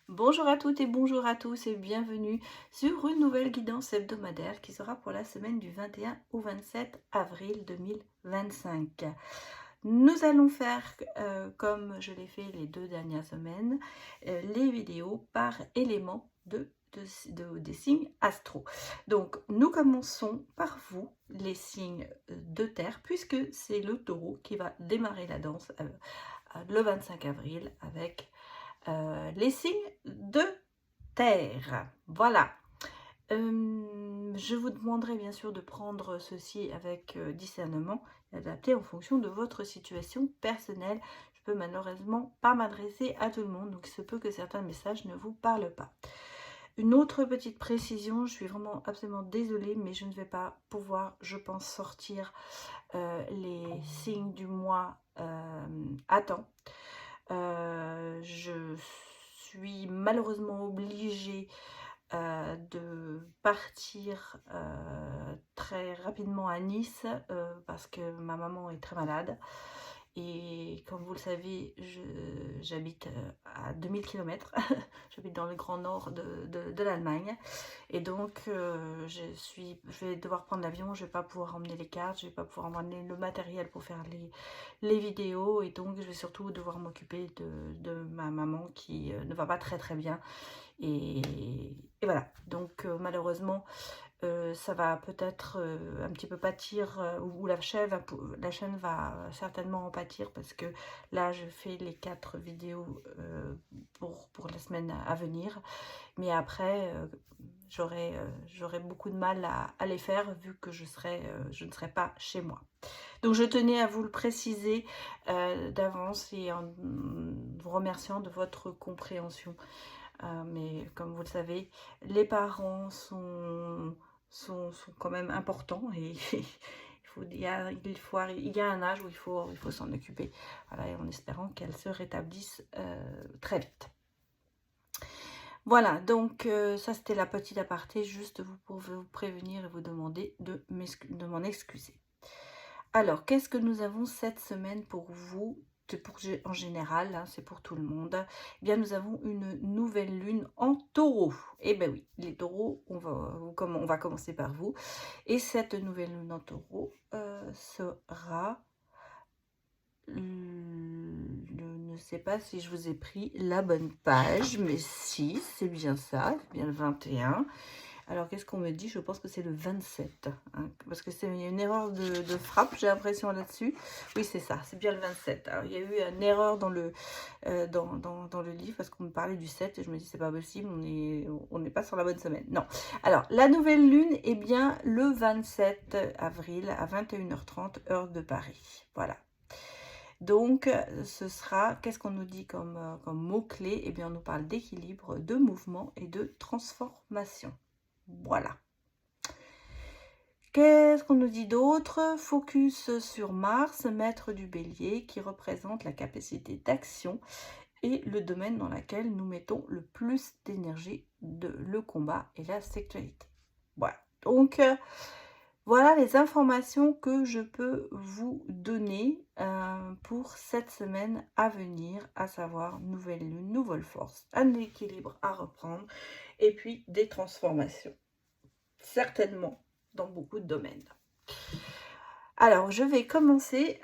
Bonjour à toutes et bonjour à tous et bienvenue sur une nouvelle guidance hebdomadaire qui sera pour la semaine du 21 au 27 avril 2025. Nous allons faire, comme je l'ai fait les 2 dernières semaines, les vidéos par élément des signes astro. Donc nous commençons par vous, les signes de terre, puisque c'est le taureau qui va démarrer la danse le 25 avril avec les signes de terre. Voilà. Je vous demanderai bien sûr de prendre ceci avec discernement et adapter en fonction de votre situation personnelle. Je peux malheureusement pas m'adresser à tout le monde, donc il se peut que certains messages ne vous parlent pas. Une autre petite précision, je suis vraiment absolument désolée, mais je ne vais pas pouvoir, je pense, sortir les signes du mois à temps. Je suis malheureusement obligée de partir très rapidement à Nice parce que ma maman est très malade. Et comme vous le savez, j'habite à 2000 km. J'habite dans le grand nord de l'Allemagne. Et donc, je vais devoir prendre l'avion. Je ne vais pas pouvoir emmener les cartes. Je ne vais pas pouvoir emmener le matériel pour faire les vidéos. Et donc, je vais surtout devoir m'occuper de ma maman qui ne va pas très très bien. Et voilà. Donc, malheureusement, ça va peut-être un petit peu pâtir, ou la chaîne va certainement en pâtir parce que là je fais les 4 vidéos pour la semaine à venir, mais après j'aurai beaucoup de mal à les faire vu que je ne serai pas chez moi. Donc je tenais à vous le préciser d'avance et en vous remerciant de votre compréhension. Mais comme vous le savez, les parents sont quand même importants et il y a un âge où il faut s'en occuper. Voilà, et en espérant qu'elle se rétablisse très vite. Voilà, donc ça c'était la petite aparté, juste pour vous prévenir et vous demander de m'en excuser. Alors, qu'est-ce que nous avons cette semaine pour vous? En général, hein, c'est pour tout le monde. Eh bien, nous avons une nouvelle lune en taureau. Eh bien oui, les taureaux, on va commencer par vous. Et cette nouvelle lune en taureau sera... Je ne sais pas si je vous ai pris la bonne page, mais si, c'est bien ça, c'est bien le 21. Alors, qu'est-ce qu'on me dit? Je pense que c'est le 27. Hein, parce que il y a une erreur de frappe, j'ai l'impression là-dessus. Oui, c'est ça, c'est bien le 27. Alors, il y a eu une erreur dans le livre parce qu'on me parlait du 7 et je me dis, c'est pas possible, on n'est pas sur la bonne semaine. Non. Alors, la nouvelle lune est bien le 27 avril à 21h30, heure de Paris. Voilà. Donc, ce sera, qu'est-ce qu'on nous dit comme mot-clé? Eh bien, on nous parle d'équilibre, de mouvement et de transformation. Voilà. Qu'est-ce qu'on nous dit d'autre? Focus sur Mars, maître du bélier, qui représente la capacité d'action et le domaine dans lequel nous mettons le plus d'énergie, le combat et la sexualité. Voilà. Donc, voilà les informations que je peux vous donner pour cette semaine à venir, à savoir nouvelle lune, nouvelle force, un équilibre à reprendre et puis des transformations. Certainement dans beaucoup de domaines. Alors, je vais commencer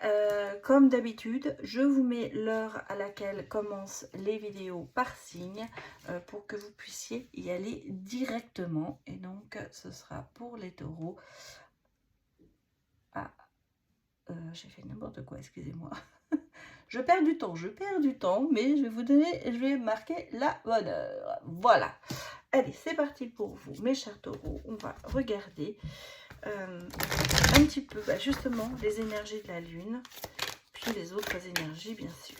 comme d'habitude. Je vous mets l'heure à laquelle commencent les vidéos par signe pour que vous puissiez y aller directement. Et donc, ce sera pour les taureaux. Ah, j'ai fait n'importe quoi, excusez-moi. Je perds du temps, mais je vais marquer la bonne heure. Voilà. Allez, c'est parti pour vous, mes chers taureaux. On va regarder un petit peu justement les énergies de la lune, puis les autres énergies bien sûr.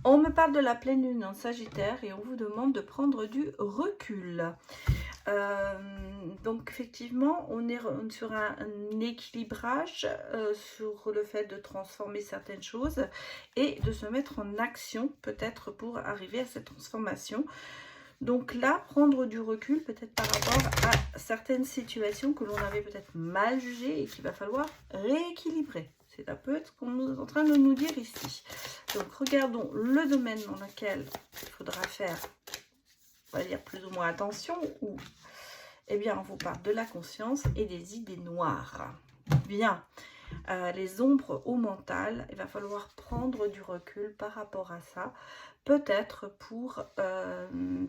On me parle de la pleine lune en Sagittaire et on vous demande de prendre du recul. Donc effectivement, on est sur un équilibrage sur le fait de transformer certaines choses et de se mettre en action peut-être pour arriver à cette transformation. Donc là, prendre du recul peut-être par rapport à certaines situations que l'on avait peut-être mal jugées et qu'il va falloir rééquilibrer. C'est un peu ce qu'on est en train de nous dire ici. Donc, regardons le domaine dans lequel il faudra faire, on va dire, plus ou moins attention, où, eh bien, on vous parle de la conscience et des idées noires. Bien, les ombres au mental, il va falloir prendre du recul par rapport à ça, peut-être pour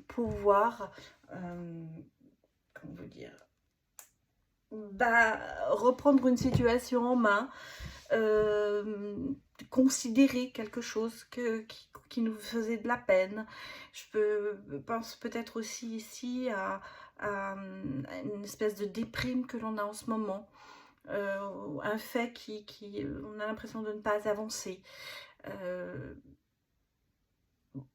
pouvoir, comment vous dire, reprendre une situation en main, considérer quelque chose qui nous faisait de la peine. Je pense peut-être aussi ici à une espèce de déprime que l'on a en ce moment. Un fait on a l'impression de ne pas avancer.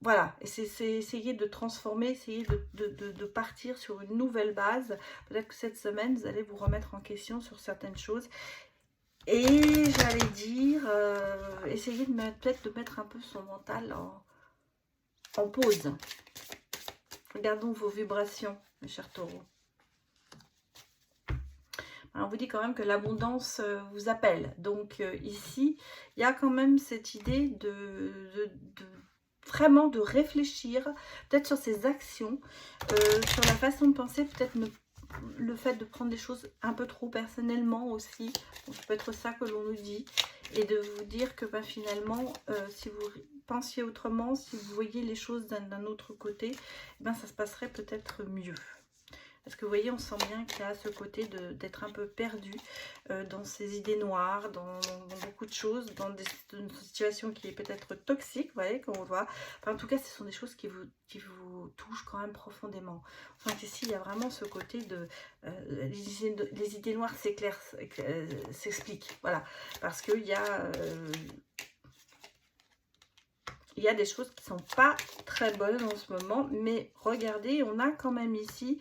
Voilà, et c'est essayer de transformer, essayer de partir sur une nouvelle base. Peut-être que cette semaine, vous allez vous remettre en question sur certaines choses. Et j'allais dire, essayer peut-être de mettre un peu son mental en pause. Regardons vos vibrations, mes chers taureaux. Alors, on vous dit quand même que l'abondance vous appelle. Donc ici, il y a quand même cette idée vraiment de réfléchir, peut-être sur ses actions, sur la façon de penser, peut-être le fait de prendre des choses un peu trop personnellement aussi. Donc, ça peut être ça que l'on nous dit. Et de vous dire que finalement, si vous pensiez autrement, si vous voyez les choses d'un autre côté, ça se passerait peut-être mieux. Parce que vous voyez, on sent bien qu'il y a ce côté d'être un peu perdu dans ses idées noires, dans beaucoup de choses, dans une situation qui est peut-être toxique, vous voyez, comme on voit. Enfin, en tout cas, ce sont des choses qui vous touchent quand même profondément. Enfin, ici, il y a vraiment ce côté de... les idées noires s'expliquent, voilà. Parce qu'il y a... il y a des choses qui ne sont pas très bonnes en ce moment, mais regardez, on a quand même ici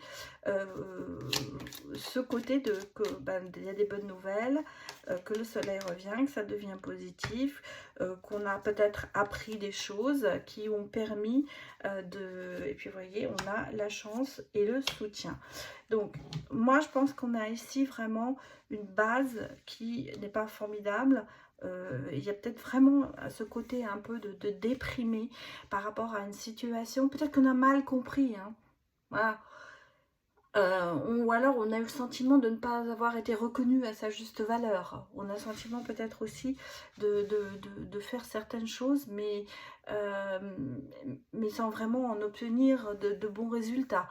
ce côté il y a des bonnes nouvelles, que le soleil revient, que ça devient positif, qu'on a peut-être appris des choses qui ont permis Et puis vous voyez, on a la chance et le soutien. Donc, moi, je pense qu'on a ici vraiment une base qui n'est pas formidable. Il y a peut-être vraiment ce côté un peu de déprimé par rapport à une situation. Peut-être qu'on a mal compris, hein. Voilà. Ou alors on a eu le sentiment de ne pas avoir été reconnu à sa juste valeur. On a le sentiment peut-être aussi de faire certaines choses, mais sans vraiment en obtenir de bons résultats.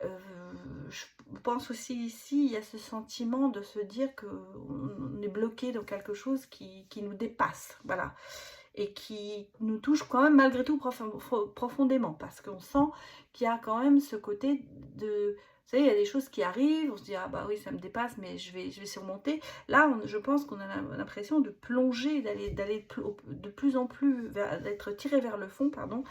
Je pense aussi ici, il y a ce sentiment de se dire qu'on est bloqué dans quelque chose qui nous dépasse, voilà, et qui nous touche quand même malgré tout profondément, parce qu'on sent qu'il y a quand même ce côté de... Vous savez, il y a des choses qui arrivent, on se dit, ah bah oui, ça me dépasse, mais je vais surmonter. Là, je pense qu'on a l'impression de plonger, d'aller de plus en plus, d'être tiré vers le fond, pardon,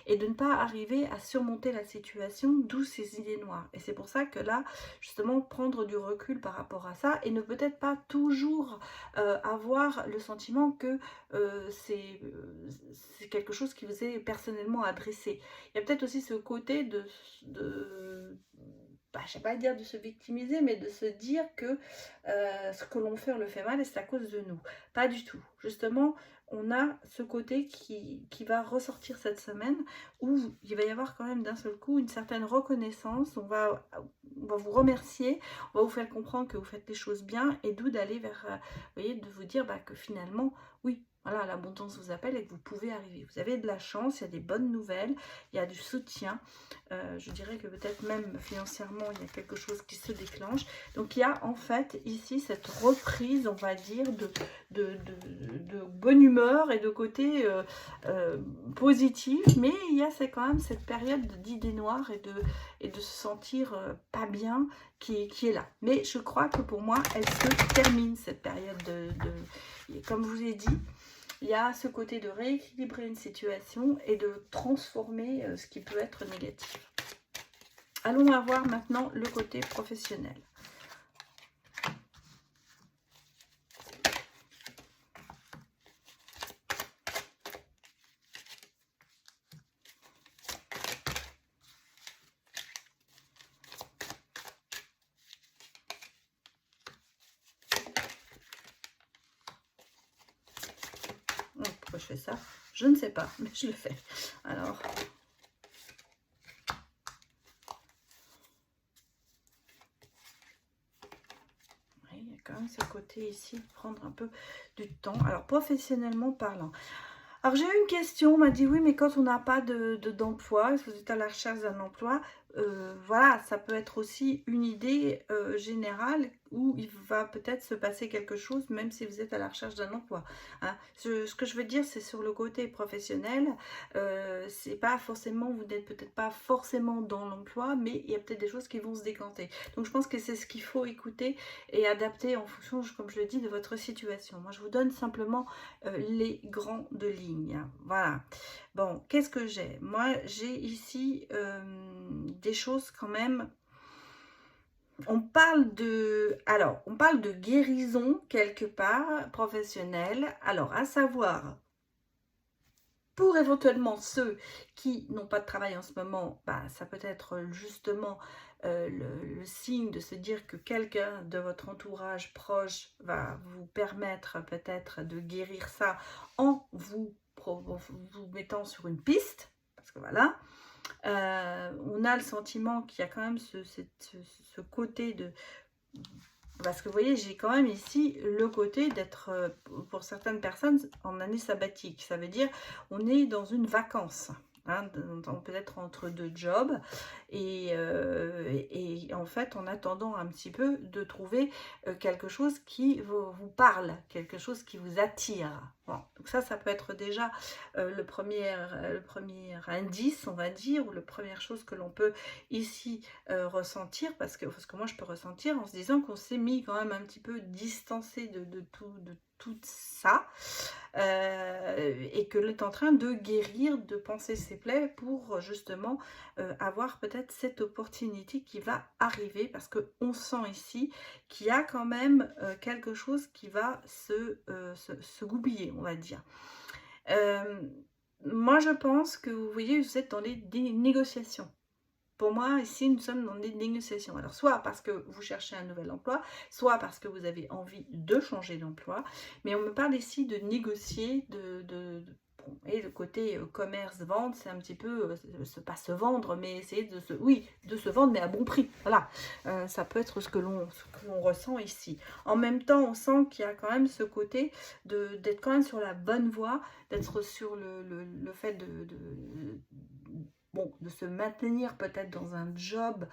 et de ne pas arriver à surmonter la situation, d'où ces idées noires. Et c'est pour ça que là, justement, prendre du recul par rapport à ça, et ne peut-être pas toujours avoir le sentiment que c'est quelque chose qui vous est personnellement adressé. Il y a peut-être aussi ce côté je ne sais pas dire de se victimiser, mais de se dire que ce que l'on fait, on le fait mal et c'est à cause de nous. Pas du tout. Justement, on a ce côté qui va ressortir cette semaine, où il va y avoir quand même d'un seul coup une certaine reconnaissance. On va vous remercier, on va vous faire comprendre que vous faites les choses bien, et d'où d'aller vers, vous voyez, de vous dire que finalement, oui, voilà, l'abondance vous appelle et que vous pouvez arriver. Vous avez de la chance, il y a des bonnes nouvelles, il y a du soutien. Je dirais que peut-être même financièrement, il y a quelque chose qui se déclenche. Donc, il y a en fait ici cette reprise, on va dire, de bonne humeur et de côté positif. Mais il y a quand même cette période d'idées noires et de se sentir pas bien qui est là. Mais je crois que pour moi, elle se termine, cette période comme je vous ai dit, il y a ce côté de rééquilibrer une situation et de transformer ce qui peut être négatif. Allons voir maintenant le côté professionnel. je fais ça? Je ne sais pas, mais je le fais. Alors... il y a quand même ce côté ici de prendre un peu du temps. Alors, professionnellement parlant. Alors, j'ai eu une question, on m'a dit, oui, mais quand on n'a pas d'emploi, si vous êtes à la recherche d'un emploi, voilà, ça peut être aussi une idée générale où il va peut-être se passer quelque chose, même si vous êtes à la recherche d'un emploi. Hein. Ce que je veux dire, c'est sur le côté professionnel, c'est pas forcément, vous n'êtes peut-être pas forcément dans l'emploi, mais il y a peut-être des choses qui vont se décanter. Donc, je pense que c'est ce qu'il faut écouter et adapter en fonction, comme je le dis, de votre situation. Moi, je vous donne simplement les grandes lignes. Voilà. Bon, qu'est-ce que j'ai? Moi, j'ai ici des choses quand même. On parle de guérison quelque part professionnelle. Alors, à savoir, pour éventuellement ceux qui n'ont pas de travail en ce moment, bah, ça peut être justement le signe de se dire que quelqu'un de votre entourage proche va vous permettre peut-être de guérir ça en vous mettant sur une piste. Parce que voilà, on a le sentiment qu'il y a quand même ce côté de... Parce que vous voyez, j'ai quand même ici le côté d'être, pour certaines personnes, en année sabbatique. Ça veut dire, on est dans une vacance. Hein, peut-être entre deux jobs. Et en fait, en attendant un petit peu de trouver quelque chose qui vous parle, quelque chose qui vous attire. Bon, donc ça peut être déjà le premier indice, on va dire, ou la première chose que l'on peut ici ressentir, parce que moi je peux ressentir en se disant qu'on s'est mis quand même un petit peu distancé de tout ça, et que l'on est en train de guérir, de penser ses plaies pour justement avoir peut-être cette opportunité qui va arriver, parce qu'on sent ici qu'il y a quand même quelque chose qui va se goupiller, on va dire. Moi je pense que vous voyez, vous êtes dans des négociations. Pour moi, ici, nous sommes dans des négociations. Alors, soit parce que vous cherchez un nouvel emploi, soit parce que vous avez envie de changer d'emploi. Mais on me parle ici de négocier, bon, et le côté commerce, vente, c'est un petit peu, pas se vendre, mais essayer de se vendre, mais à bon prix. Voilà, ça peut être ce que l'on ressent ici. En même temps, on sent qu'il y a quand même ce côté d'être quand même sur la bonne voie, d'être sur le fait bon, de se maintenir peut-être dans un job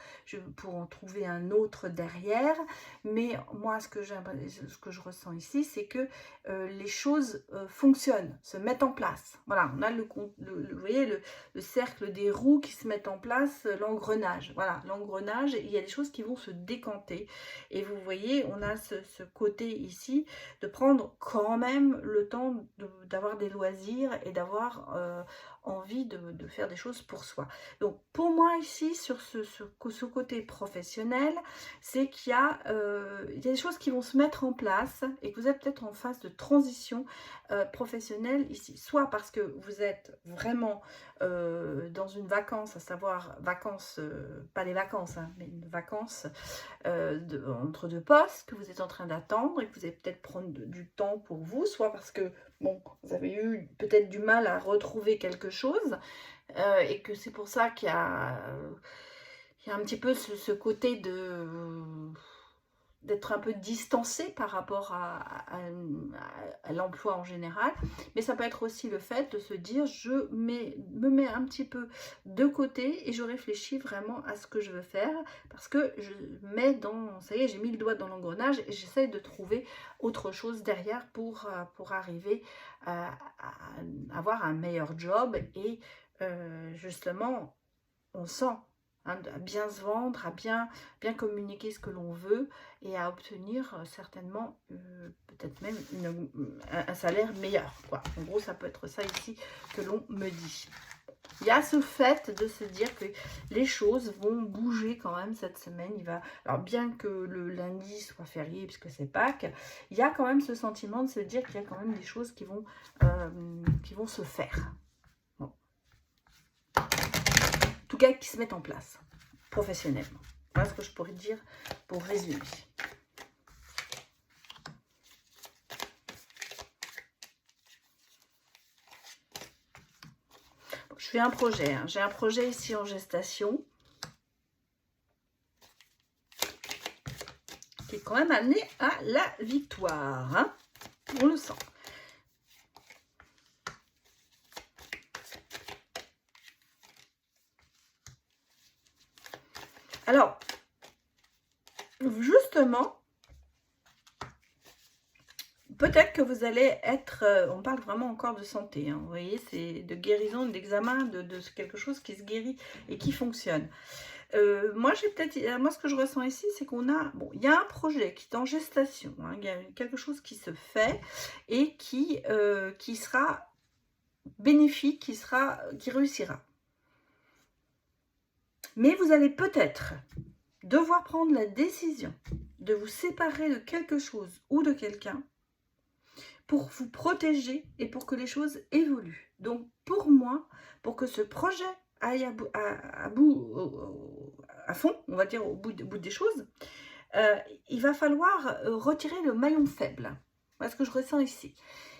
pour en trouver un autre derrière. Mais moi, ce que je ressens ici, c'est que les choses fonctionnent, se mettent en place. Voilà, on a vous voyez, le cercle des roues qui se mettent en place, l'engrenage. Voilà, l'engrenage, il y a des choses qui vont se décanter. Et vous voyez, on a ce côté ici de prendre quand même le temps d'avoir des loisirs et d'avoir envie de faire des choses pour soi. Donc pour moi ici, sur ce côté professionnel, c'est qu'il y a des choses qui vont se mettre en place et que vous êtes peut-être en phase de transition professionnelle ici. Soit parce que vous êtes vraiment dans une vacance, à savoir vacances, pas les vacances, hein, mais une vacance entre deux postes que vous êtes en train d'attendre et que vous allez peut-être prendre du temps pour vous, soit parce que bon, vous avez eu peut-être du mal à retrouver quelque chose et que c'est pour ça qu'il y a un petit peu ce côté d'être un peu distancé par rapport à l'emploi en général, mais ça peut être aussi le fait de se dire je me mets un petit peu de côté et je réfléchis vraiment à ce que je veux faire, parce que je mets dans, ça y est, j'ai mis le doigt dans l'engrenage et j'essaie de trouver autre chose derrière pour arriver à avoir un meilleur job et justement on sent à bien se vendre, à bien communiquer ce que l'on veut et à obtenir certainement peut-être même un salaire meilleur, quoi. En gros, ça peut être ça ici que l'on me dit. Il y a ce fait de se dire que les choses vont bouger quand même cette semaine. Alors bien que le lundi soit férié puisque c'est Pâques, il y a quand même ce sentiment de se dire qu'il y a quand même des choses qui vont se faire. Bon. En tout cas, qui se mettent en place professionnellement. Voilà ce que je pourrais dire pour résumer. Je fais un projet, hein. J'ai un projet ici en gestation qui est quand même amené à la victoire, hein. On le sent. Alors, justement, peut-être que vous allez être, on parle vraiment encore de santé, hein, vous voyez, c'est de guérison, d'examen, de quelque chose qui se guérit et qui fonctionne. Moi, moi, ce que je ressens ici, c'est qu'on a, bon, il y a un projet qui est en gestation, hein, il y a quelque chose qui se fait et qui sera bénéfique, qui réussira. Mais vous allez peut-être devoir prendre la décision de vous séparer de quelque chose ou de quelqu'un pour vous protéger et pour que les choses évoluent. Donc, pour moi, pour que ce projet aille à fond, on va dire au bout des choses, il va falloir retirer le maillon faible. Voilà ce que je ressens ici.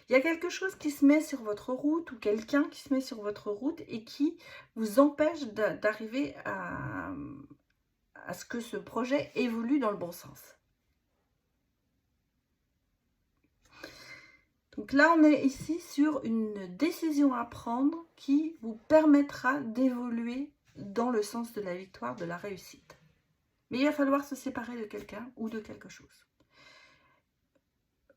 Il y a quelque chose qui se met sur votre route ou quelqu'un qui se met sur votre route et qui vous empêche d'arriver à ce que ce projet évolue dans le bon sens. Donc là, on est ici sur une décision à prendre qui vous permettra d'évoluer dans le sens de la victoire, de la réussite. Mais il va falloir se séparer de quelqu'un ou de quelque chose.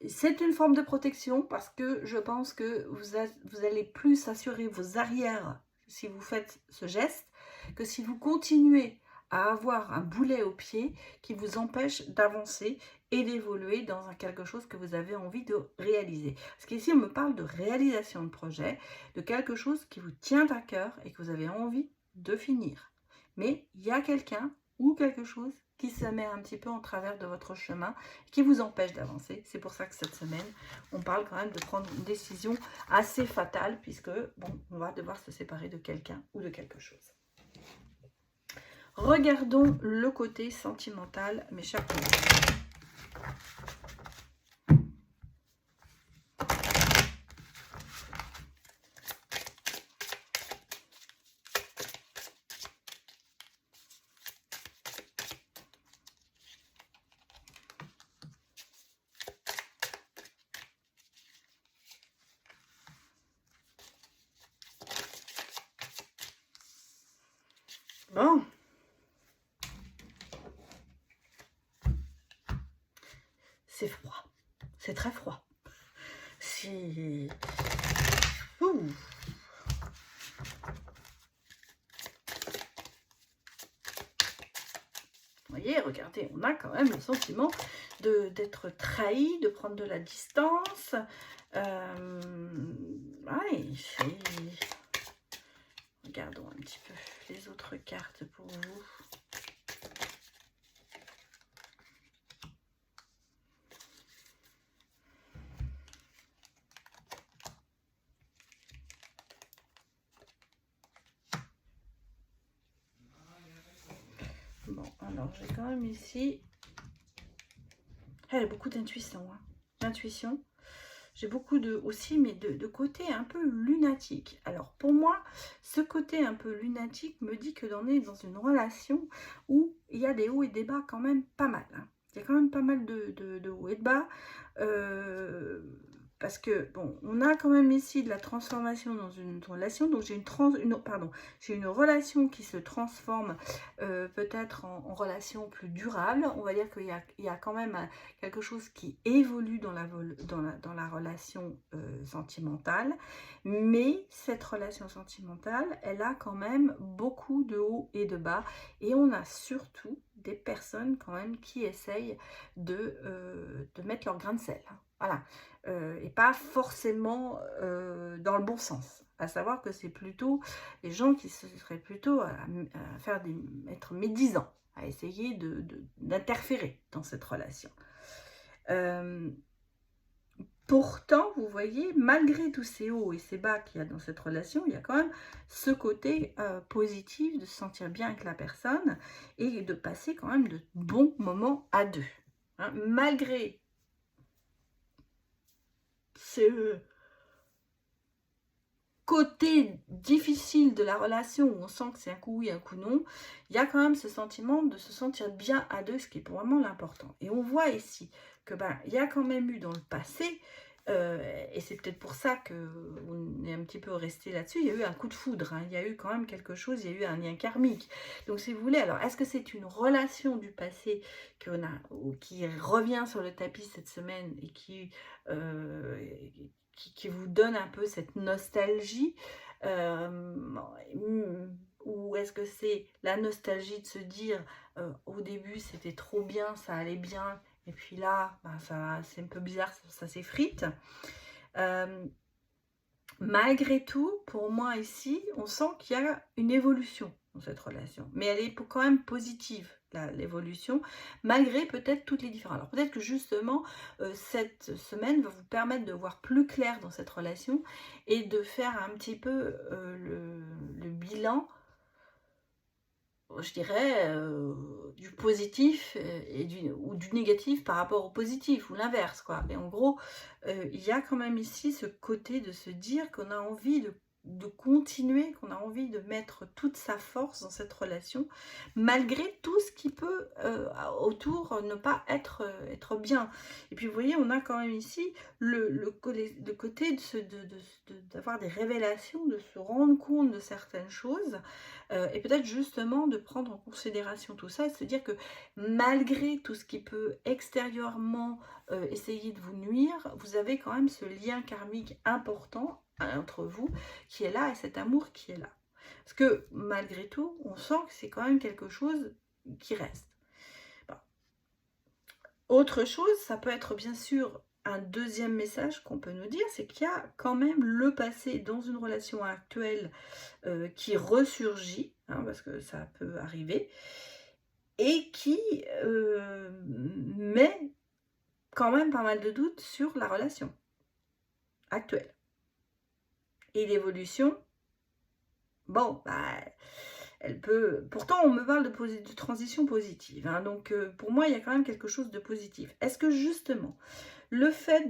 C'est une forme de protection parce que je pense que vous allez plus assurer vos arrières si vous faites ce geste que si vous continuez à avoir un boulet au pied qui vous empêche d'avancer et d'évoluer dans quelque chose que vous avez envie de réaliser. Parce qu'ici, on me parle de réalisation de projet, de quelque chose qui vous tient à cœur et que vous avez envie de finir. Mais il y a quelqu'un ou quelque chose qui se met un petit peu en travers de votre chemin, qui vous empêche d'avancer. C'est pour ça que cette semaine, on parle quand même de prendre une décision assez fatale, puisque, bon, on va devoir se séparer de quelqu'un ou de quelque chose. Regardons le côté sentimental, mes chers collègues. Bon. C'est froid. C'est très froid. C'est... Ouh. Vous voyez, regardez, on a quand même le sentiment d'être trahi, de prendre de la distance. Ouais, regardons un petit peu les autres cartes pour vous. Bon, alors j'ai quand même ici... Elle a beaucoup d'intuition, hein. D'intuition. J'ai beaucoup aussi, mais de côté un peu lunatique. Alors pour moi, ce côté un peu lunatique me dit que on est dans une relation où il y a des hauts et des bas quand même pas mal, hein. Il y a quand même pas mal de hauts et de bas. Parce que, bon, on a quand même ici de la transformation dans une relation. Donc, j'ai une relation qui se transforme peut-être en relation plus durable. On va dire qu'il y a quand même quelque chose qui évolue dans la relation sentimentale. Mais cette relation sentimentale, elle a quand même beaucoup de hauts et de bas. Et on a surtout des personnes quand même qui essayent de mettre leur grain de sel. Voilà. Et pas forcément dans le bon sens. À savoir que c'est plutôt les gens qui seraient plutôt à être médisants, à essayer d'interférer dans cette relation. Pourtant, vous voyez, malgré tous ces hauts et ces bas qu'il y a dans cette relation, il y a quand même ce côté positif de se sentir bien avec la personne et de passer quand même de bons moments à deux. Hein, malgré ces côté difficile de la relation où on sent que c'est un coup oui, un coup non, il y a quand même ce sentiment de se sentir bien à deux, ce qui est vraiment l'important. Et on voit ici que il y a quand même eu dans le passé, et c'est peut-être pour ça qu'on est un petit peu resté là-dessus, il y a eu un coup de foudre, hein, il y a eu quand même quelque chose, il y a eu un lien karmique. Donc si vous voulez, alors est-ce que c'est une relation du passé ou qui revient sur le tapis cette semaine et euh, qui vous donne un peu cette nostalgie, ou est-ce que c'est la nostalgie de se dire au début c'était trop bien, ça allait bien, et puis là c'est un peu bizarre, ça s'effrite. Malgré tout, pour moi ici, on sent qu'il y a une évolution dans cette relation, mais elle est quand même positive, l'évolution, malgré peut-être toutes les différences. Alors peut-être que justement, cette semaine va vous permettre de voir plus clair dans cette relation et de faire un petit peu le bilan, je dirais, du positif ou du négatif par rapport au positif, ou l'inverse, quoi. Mais en gros, il y a quand même ici ce côté de se dire qu'on a envie de continuer, qu'on a envie de mettre toute sa force dans cette relation, malgré tout ce qui peut autour ne pas être bien. Et puis vous voyez, on a quand même ici le côté d'avoir des révélations, de se rendre compte de certaines choses, et peut-être justement de prendre en considération tout ça et de se dire que malgré tout ce qui peut extérieurement essayer de vous nuire, vous avez quand même ce lien karmique important entre vous qui est là, et cet amour qui est là. Parce que malgré tout, on sent que c'est quand même quelque chose qui reste. Bon. Autre chose, ça peut être bien sûr un deuxième message qu'on peut nous dire, c'est qu'il y a quand même le passé dans une relation actuelle qui ressurgit, hein, parce que ça peut arriver, et qui met quand même pas mal de doutes sur la relation actuelle. Et l'évolution, bon, elle peut... Pourtant, on me parle de transition positive, hein, donc pour moi, il y a quand même quelque chose de positif. Est-ce que justement, le fait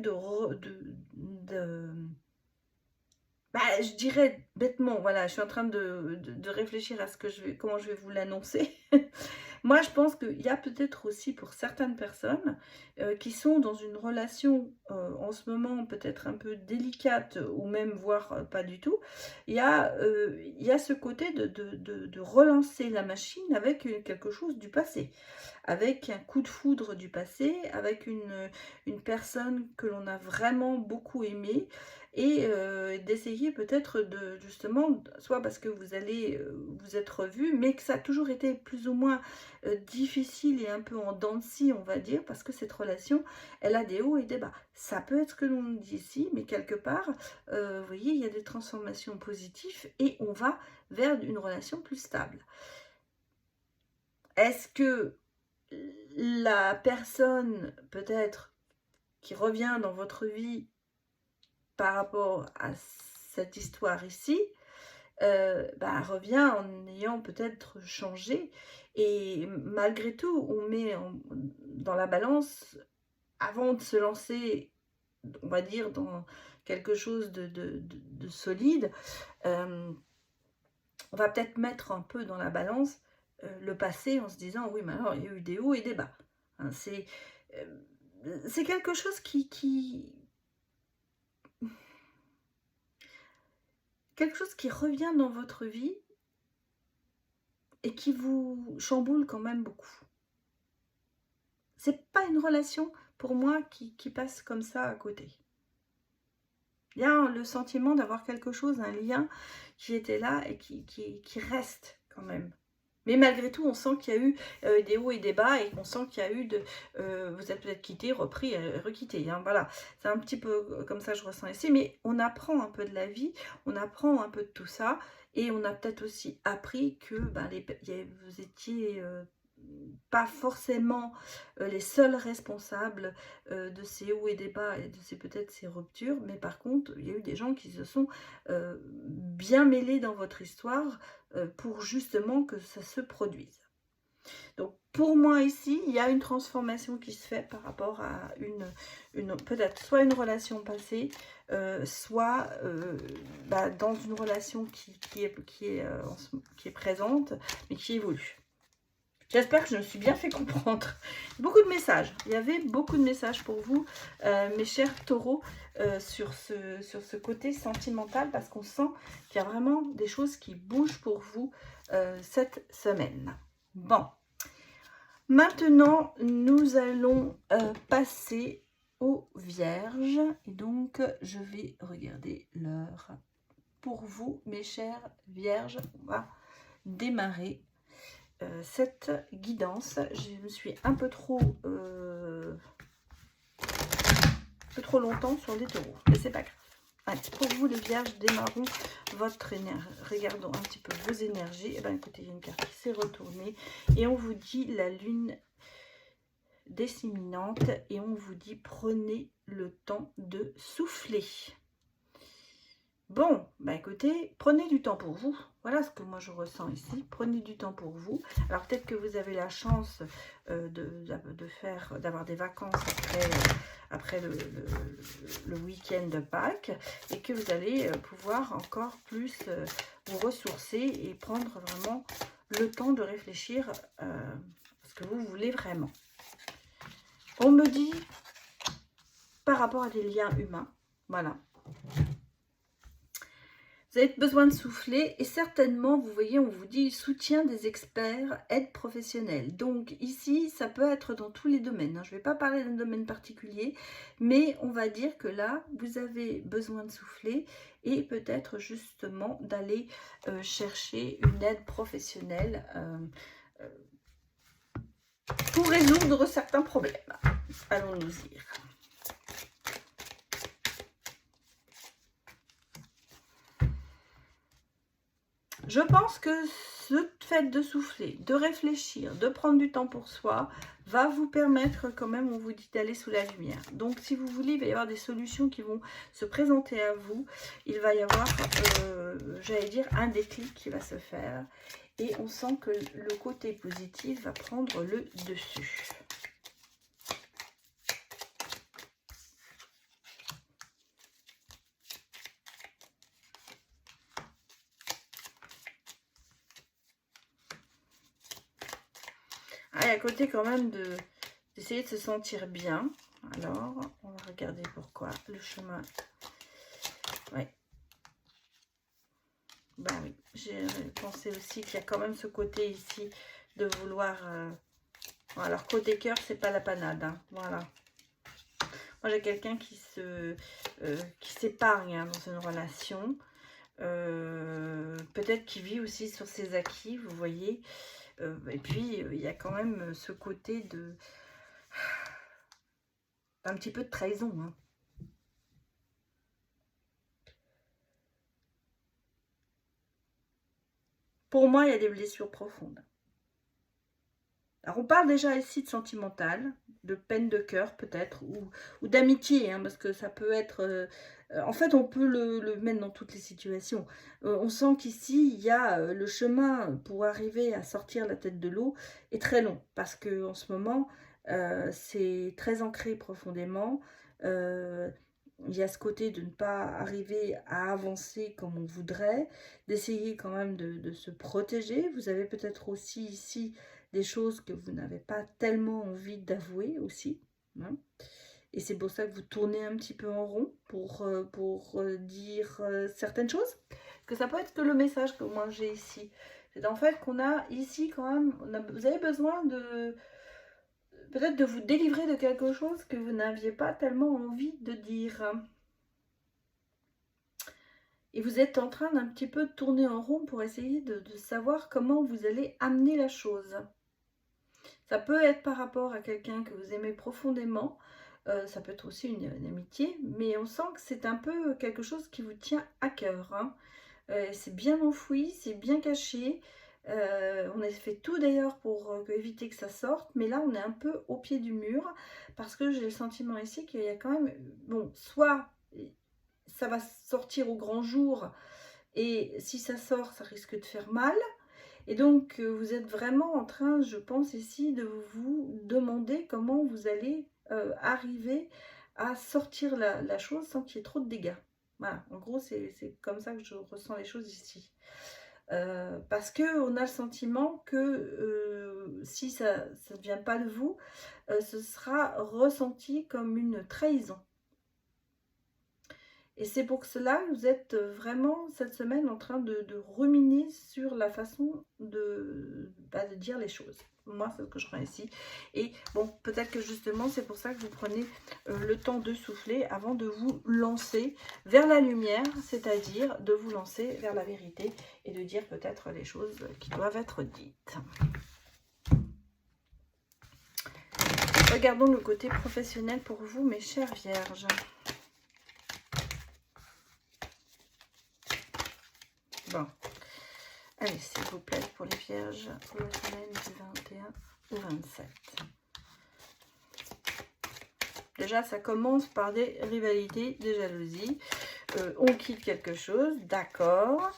je dirais bêtement, voilà, je suis en train de réfléchir à comment je vais vous l'annoncer. Moi, je pense qu'il y a peut-être aussi pour certaines personnes qui sont dans une relation en ce moment peut-être un peu délicate, ou même voire pas du tout. Il y a ce côté de relancer la machine avec quelque chose du passé, avec un coup de foudre du passé, avec une personne que l'on a vraiment beaucoup aimée, et d'essayer peut-être de justement, soit parce que vous allez vous être revus, mais que ça a toujours été plus ou moins difficile et un peu en dents de scie, on va dire, parce que cette relation, elle a des hauts et des bas. Ça peut être ce que l'on dit ici, mais quelque part, vous voyez, il y a des transformations positives et on va vers une relation plus stable. Est-ce que la personne, peut-être, qui revient dans votre vie par rapport à cette histoire ici, revient en ayant peut-être changé, et malgré tout, on met dans la balance, avant de se lancer, on va dire, dans quelque chose de solide, on va peut-être mettre un peu dans la balance le passé, en se disant, oui, mais alors, il y a eu des hauts et des bas. Hein, c'est quelque chose quelque chose qui revient dans votre vie et qui vous chamboule quand même beaucoup. C'est pas une relation, pour moi, qui passe comme ça à côté. Il y a le sentiment d'avoir quelque chose, un lien qui était là et qui reste quand même. Mais malgré tout, on sent qu'il y a eu des hauts et des bas, et qu'on sent qu'il y a eu vous êtes peut-être quitté, repris, requitté. Hein, voilà, c'est un petit peu comme ça que je ressens ici. Mais on apprend un peu de la vie, on apprend un peu de tout ça. Et on a peut-être aussi appris que vous étiez pas forcément les seuls responsables de ces hauts et des bas et de peut-être ces ruptures, mais par contre, il y a eu des gens qui se sont bien mêlés dans votre histoire pour justement que ça se produise. Donc, pour moi ici, il y a une transformation qui se fait par rapport à peut-être soit une relation passée, soit dans une relation qui est présente, mais qui évolue. J'espère que je me suis bien fait comprendre. Beaucoup de messages. Il y avait beaucoup de messages pour vous, mes chers taureaux, sur ce côté sentimental, parce qu'on sent qu'il y a vraiment des choses qui bougent pour vous cette semaine. Bon. Maintenant, nous allons passer aux vierges. Et donc, je vais regarder l'heure pour vous, mes chères vierges. On va démarrer cette guidance. Je me suis un peu trop longtemps sur les taureaux, mais c'est pas grave. Allez, pour vous les vierges, démarrons votre énergie. Regardons un petit peu vos énergies. Et bien écoutez, il y a une carte qui s'est retournée et on vous dit la lune disséminante et on vous dit prenez le temps de souffler. Bon, bah écoutez, prenez du temps pour vous. Voilà ce que moi je ressens ici. Prenez du temps pour vous. Alors peut-être que vous avez la chance d'avoir des vacances après le week-end de Pâques et que vous allez pouvoir encore plus vous ressourcer et prendre vraiment le temps de réfléchir à ce que vous voulez vraiment. On me dit par rapport à des liens humains, voilà. Vous avez besoin de souffler et certainement, vous voyez, on vous dit soutien des experts, aide professionnelle. Donc ici, ça peut être dans tous les domaines. Hein. Je ne vais pas parler d'un domaine particulier, mais on va dire que là, vous avez besoin de souffler et peut-être justement d'aller chercher une aide professionnelle pour résoudre certains problèmes. Allons-nous dire. Je pense que ce fait de souffler, de réfléchir, de prendre du temps pour soi, va vous permettre quand même, on vous dit, d'aller sous la lumière. Donc, si vous voulez, il va y avoir des solutions qui vont se présenter à vous. Il va y avoir, j'allais dire, un déclic qui va se faire. Et on sent que le côté positif va prendre le dessus. À côté quand même d'essayer de se sentir bien. Alors, on va regarder pourquoi. Le chemin. Oui. Ben oui, j'ai pensé aussi qu'il y a quand même ce côté ici de vouloir... Alors, côté cœur, c'est pas la panade. Hein. Voilà. Moi, j'ai quelqu'un qui s'épargne hein, dans une relation. Peut-être qui vit aussi sur ses acquis, vous voyez. Et puis, il y a quand même ce côté un petit peu de trahison. Hein. Pour moi, il y a des blessures profondes. Alors, on parle déjà ici de sentimental, de peine de cœur peut-être, ou d'amitié, hein, parce que ça peut être... en fait, on peut le mettre dans toutes les situations. On sent qu'ici, il y a le chemin pour arriver à sortir la tête de l'eau est très long, parce qu'en ce moment, c'est très ancré profondément. Il y a ce côté de ne pas arriver à avancer comme on voudrait, d'essayer quand même de se protéger. Vous avez peut-être aussi ici des choses que vous n'avez pas tellement envie d'avouer aussi. Hein. Et c'est pour ça que vous tournez un petit peu en rond pour dire certaines choses. Que ça peut être que le message que moi j'ai ici. C'est en fait qu'on a ici quand même, vous avez besoin de peut-être de vous délivrer de quelque chose que vous n'aviez pas tellement envie de dire. Et vous êtes en train d'un petit peu tourner en rond pour essayer de savoir comment vous allez amener la chose. Ça peut être par rapport à quelqu'un que vous aimez profondément, ça peut être aussi une amitié, mais on sent que c'est un peu quelque chose qui vous tient à cœur. Hein. C'est bien enfoui, c'est bien caché. On a fait tout d'ailleurs pour éviter que ça sorte, mais là on est un peu au pied du mur, parce que j'ai le sentiment ici qu'il y a quand même, bon, soit ça va sortir au grand jour, et si ça sort, ça risque de faire mal. Et donc, vous êtes vraiment en train, je pense ici, de vous demander comment vous allez arriver à sortir la chose sans qu'il y ait trop de dégâts. Voilà, en gros, c'est comme ça que je ressens les choses ici. Parce qu'on a le sentiment que si ça ne vient pas de vous, ce sera ressenti comme une trahison. Et c'est pour cela que vous êtes vraiment cette semaine en train de ruminer sur la façon de dire les choses. Moi, c'est ce que je prends ici. Et bon, peut-être que justement, c'est pour ça que vous prenez le temps de souffler avant de vous lancer vers la lumière, c'est-à-dire de vous lancer vers la vérité et de dire peut-être les choses qui doivent être dites. Regardons le côté professionnel pour vous, mes chères vierges. Bon, allez, s'il vous plaît, pour les vierges, pour la semaine du 21 au 27. Déjà, ça commence par des rivalités, des jalousies. On quitte quelque chose, d'accord.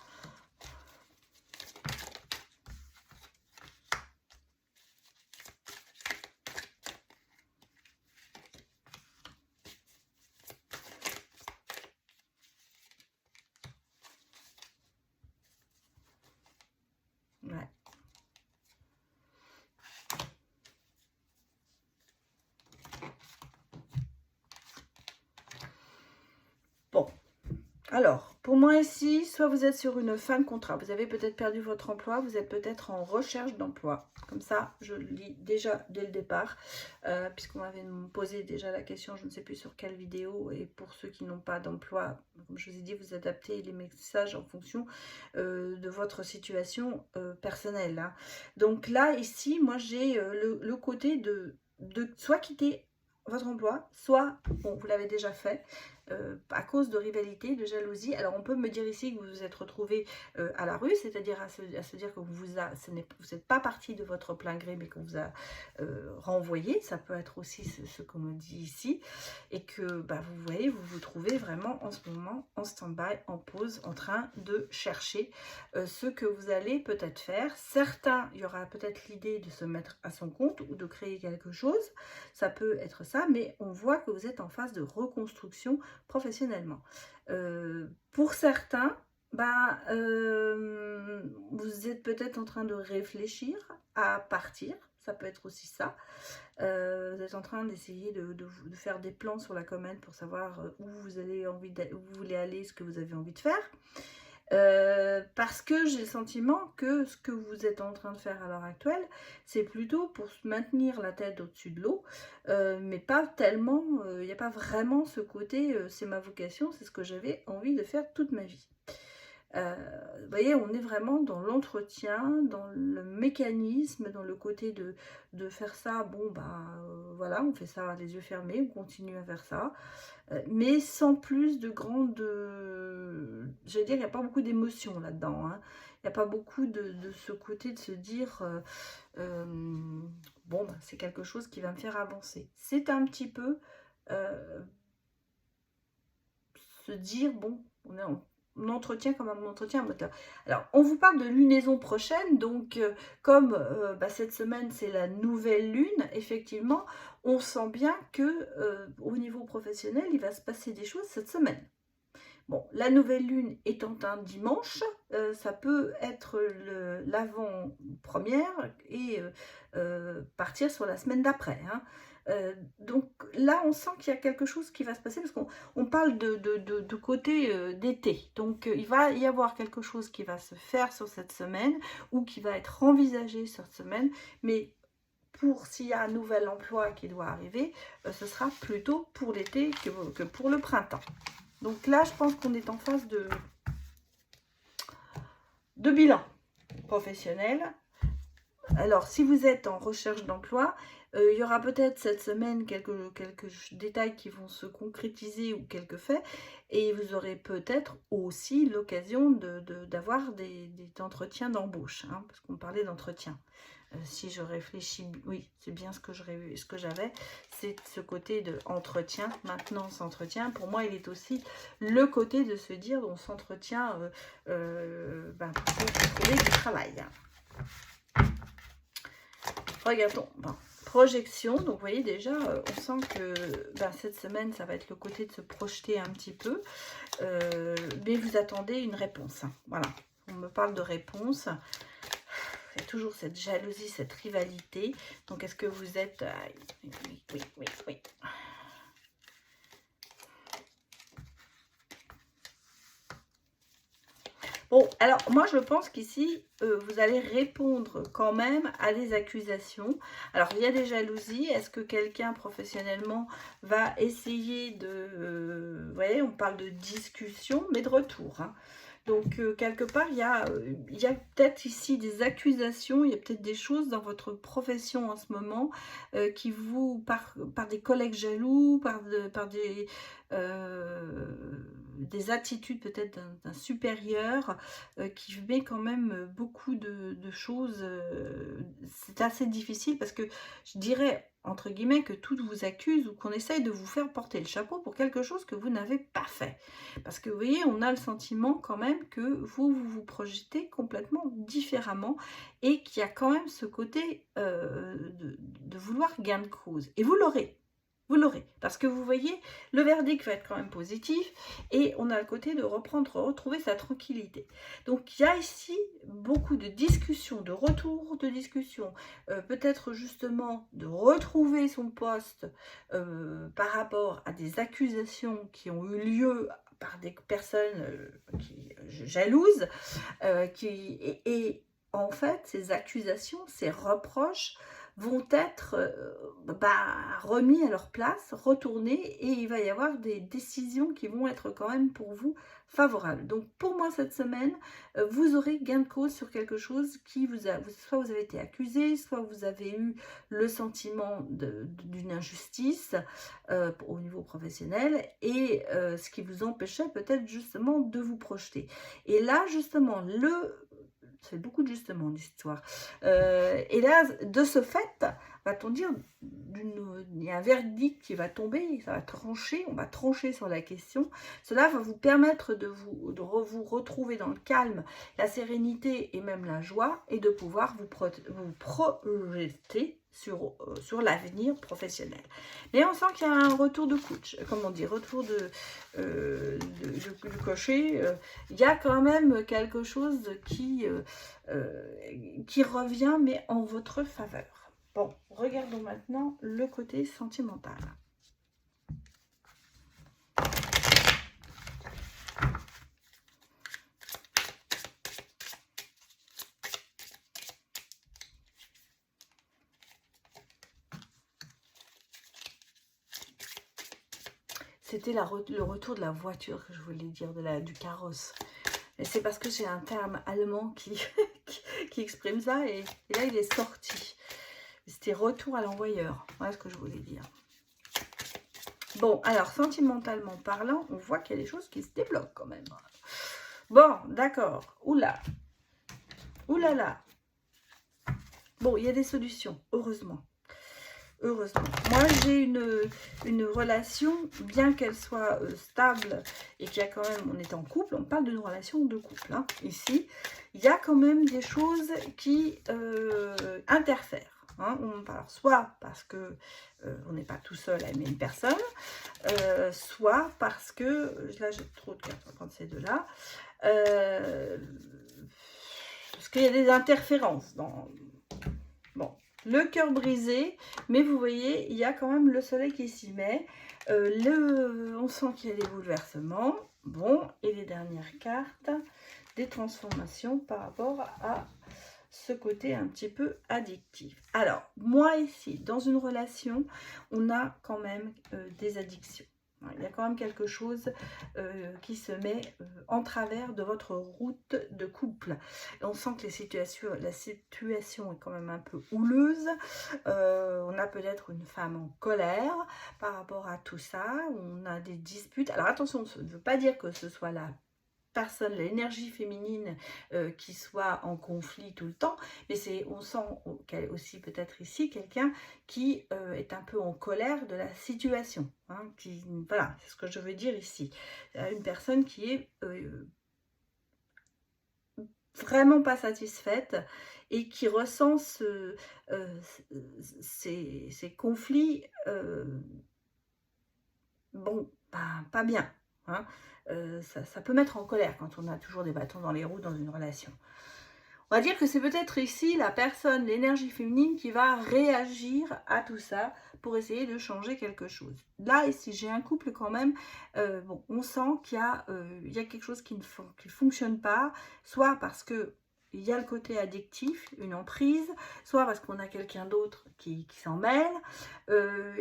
Ouais. Bon, alors, pour moi ici, soit vous êtes sur une fin de contrat, vous avez peut-être perdu votre emploi, vous êtes peut-être en recherche d'emploi. Comme ça, je le lis déjà dès le départ, puisqu'on m'avait posé déjà la question, je ne sais plus sur quelle vidéo, et pour ceux qui n'ont pas d'emploi, comme je vous ai dit, vous adaptez les messages en fonction de votre situation personnelle. Hein. Donc là, ici, moi j'ai le côté de soit quitter votre emploi, soit, bon, vous l'avez déjà fait, à cause de rivalité, de jalousie. Alors on peut me dire ici que vous vous êtes retrouvé à la rue, c'est-à-dire à se dire que vous n'êtes pas parti de votre plein gré, mais qu'on vous a renvoyé. Ça peut être aussi ce qu'on me dit ici. Et que vous voyez, vous vous trouvez vraiment en ce moment en stand-by, en pause, en train de chercher ce que vous allez peut-être faire. Certains, il y aura peut-être l'idée de se mettre à son compte ou de créer quelque chose. Ça peut être ça, mais on voit que vous êtes en phase de reconstruction professionnellement. Pour certains, vous êtes peut-être en train de réfléchir à partir, ça peut être aussi ça. Vous êtes en train d'essayer de faire des plans sur la commande pour savoir où vous voulez aller, ce que vous avez envie de faire. Parce que j'ai le sentiment que ce que vous êtes en train de faire à l'heure actuelle, c'est plutôt pour se maintenir la tête au-dessus de l'eau, mais pas tellement, il n'y a pas vraiment ce côté, c'est ma vocation, c'est ce que j'avais envie de faire toute ma vie. Vous voyez, on est vraiment dans l'entretien, dans le mécanisme, dans le côté de faire ça, bon, voilà, on fait ça les yeux fermés, on continue à faire ça, mais sans plus de grande... je veux dire, il n'y a pas beaucoup d'émotions là-dedans, hein. Il n'y a pas beaucoup de ce côté de se dire, bon, c'est quelque chose qui va me faire avancer. C'est un petit peu se dire, bon, on entretient comme un entretien moteur. Alors, on vous parle de lunaison prochaine, donc comme cette semaine, c'est la nouvelle lune, effectivement, on sent bien que au niveau professionnel, il va se passer des choses cette semaine. Bon, la nouvelle lune étant un dimanche, ça peut être l'avant-première et partir sur la semaine d'après. Hein. Donc là, on sent qu'il y a quelque chose qui va se passer parce qu'on parle de côté d'été. Donc il va y avoir quelque chose qui va se faire sur cette semaine ou qui va être envisagé sur cette semaine. Mais pour s'il y a un nouvel emploi qui doit arriver, ce sera plutôt pour l'été que pour le printemps. Donc là, je pense qu'on est en phase de bilan professionnel. Alors, si vous êtes en recherche d'emploi, il y aura peut-être cette semaine quelques détails qui vont se concrétiser ou quelques faits. Et vous aurez peut-être aussi l'occasion d'avoir des entretiens d'embauche, hein, parce qu'on parlait d'entretien. Si je réfléchis, oui, c'est bien ce que j'avais, c'est ce côté de entretien, maintenance, entretien. Pour moi, il est aussi le côté de se dire on s'entretient pour trouver du travail. Regardons. Bon. Projection, donc vous voyez déjà, on sent que cette semaine, ça va être le côté de se projeter un petit peu. Mais vous attendez une réponse. Hein. Voilà, on me parle de réponse. Il y a toujours cette jalousie, cette rivalité. Donc, est-ce que vous êtes... oui. Bon, alors, moi, je pense qu'ici, vous allez répondre quand même à des accusations. Alors, il y a des jalousies. Est-ce que quelqu'un, professionnellement, va essayer de... vous voyez, on parle de discussion, mais de retour, hein. Donc, quelque part, il y a peut-être ici des accusations, il y a peut-être des choses dans votre profession en ce moment qui vous, par des collègues jaloux, par des attitudes peut-être d'un supérieur qui met quand même beaucoup de choses. C'est assez difficile parce que je dirais, entre guillemets, que tout vous accuse ou qu'on essaye de vous faire porter le chapeau pour quelque chose que vous n'avez pas fait. Parce que vous voyez, on a le sentiment quand même que vous projetez complètement différemment et qu'il y a quand même ce côté de vouloir gain de cause. Et vous l'aurez. Vous l'aurez. Parce que vous voyez, le verdict va être quand même positif et on a le côté de retrouver sa tranquillité. Donc il y a ici beaucoup de discussions, de retours de discussions, peut-être justement de retrouver son poste par rapport à des accusations qui ont eu lieu par des personnes jalouses, et en fait, ces accusations, ces reproches vont être remis à leur place, retournés, et il va y avoir des décisions qui vont être quand même pour vous favorables. Donc pour moi, cette semaine, vous aurez gain de cause sur quelque chose qui soit vous avez été accusé, soit vous avez eu le sentiment d'une injustice au niveau professionnel, et ce qui vous empêchait peut-être justement de vous projeter. Et là, justement, ça fait beaucoup de justement l'histoire. Et là, de ce fait, va-t-on dire, il y a un verdict qui va tomber, ça va trancher, on va trancher sur la question. Cela va vous permettre de vous retrouver dans le calme, la sérénité et même la joie, et de pouvoir vous projeter sur l'avenir professionnel. Mais on sent qu'il y a un retour de coach, comment on dit, retour du cocher. Il y a quand même quelque chose qui revient, mais en votre faveur. Bon, regardons maintenant le côté sentimental. C'était le retour de la voiture que je voulais dire, du carrosse. Et c'est parce que j'ai un terme allemand qui exprime ça, et là il est sorti. C'était retour à l'envoyeur. Voilà ce que je voulais dire. Bon, alors, sentimentalement parlant, on voit qu'il y a des choses qui se débloquent quand même. Bon, d'accord. Oula. Oulala. Bon, il y a des solutions, heureusement. Heureusement. Moi, j'ai une relation, bien qu'elle soit stable et qu'il y a quand même, on est en couple, on parle d'une relation de couple. Hein, ici, il y a quand même des choses qui interfèrent. Hein, alors, soit parce que on n'est pas tout seul à aimer une personne, soit parce que, là j'ai trop de cartes, on va prendre ces deux-là, parce qu'il y a des interférences dans... Bon, le cœur brisé, mais vous voyez, il y a quand même le soleil qui s'y met, on sent qu'il y a des bouleversements, bon, et les dernières cartes, des transformations par rapport à ce côté un petit peu addictif. Alors, moi ici, dans une relation, on a quand même des addictions. Il y a quand même quelque chose qui se met en travers de votre route de couple. Et on sent que la situation est quand même un peu houleuse. On a peut-être une femme en colère par rapport à tout ça. On a des disputes. Alors attention, ça ne veut pas dire que ce soit la personne, l'énergie féminine qui soit en conflit tout le temps, mais on sent qu'elle aussi peut-être ici quelqu'un qui est un peu en colère de la situation, hein, voilà, c'est ce que je veux dire ici. Une personne qui est vraiment pas satisfaite et qui ressent ces conflits, bon, ben, pas bien, hein. Ça peut mettre en colère quand on a toujours des bâtons dans les roues dans une relation. On va dire que c'est peut-être ici la personne, l'énergie féminine qui va réagir à tout ça pour essayer de changer quelque chose. Là, ici, j'ai un couple quand même, bon, on sent qu'il y a quelque chose qui ne fonctionne pas, soit parce que il y a le côté addictif, une emprise, soit parce qu'on a quelqu'un d'autre qui s'en mêle,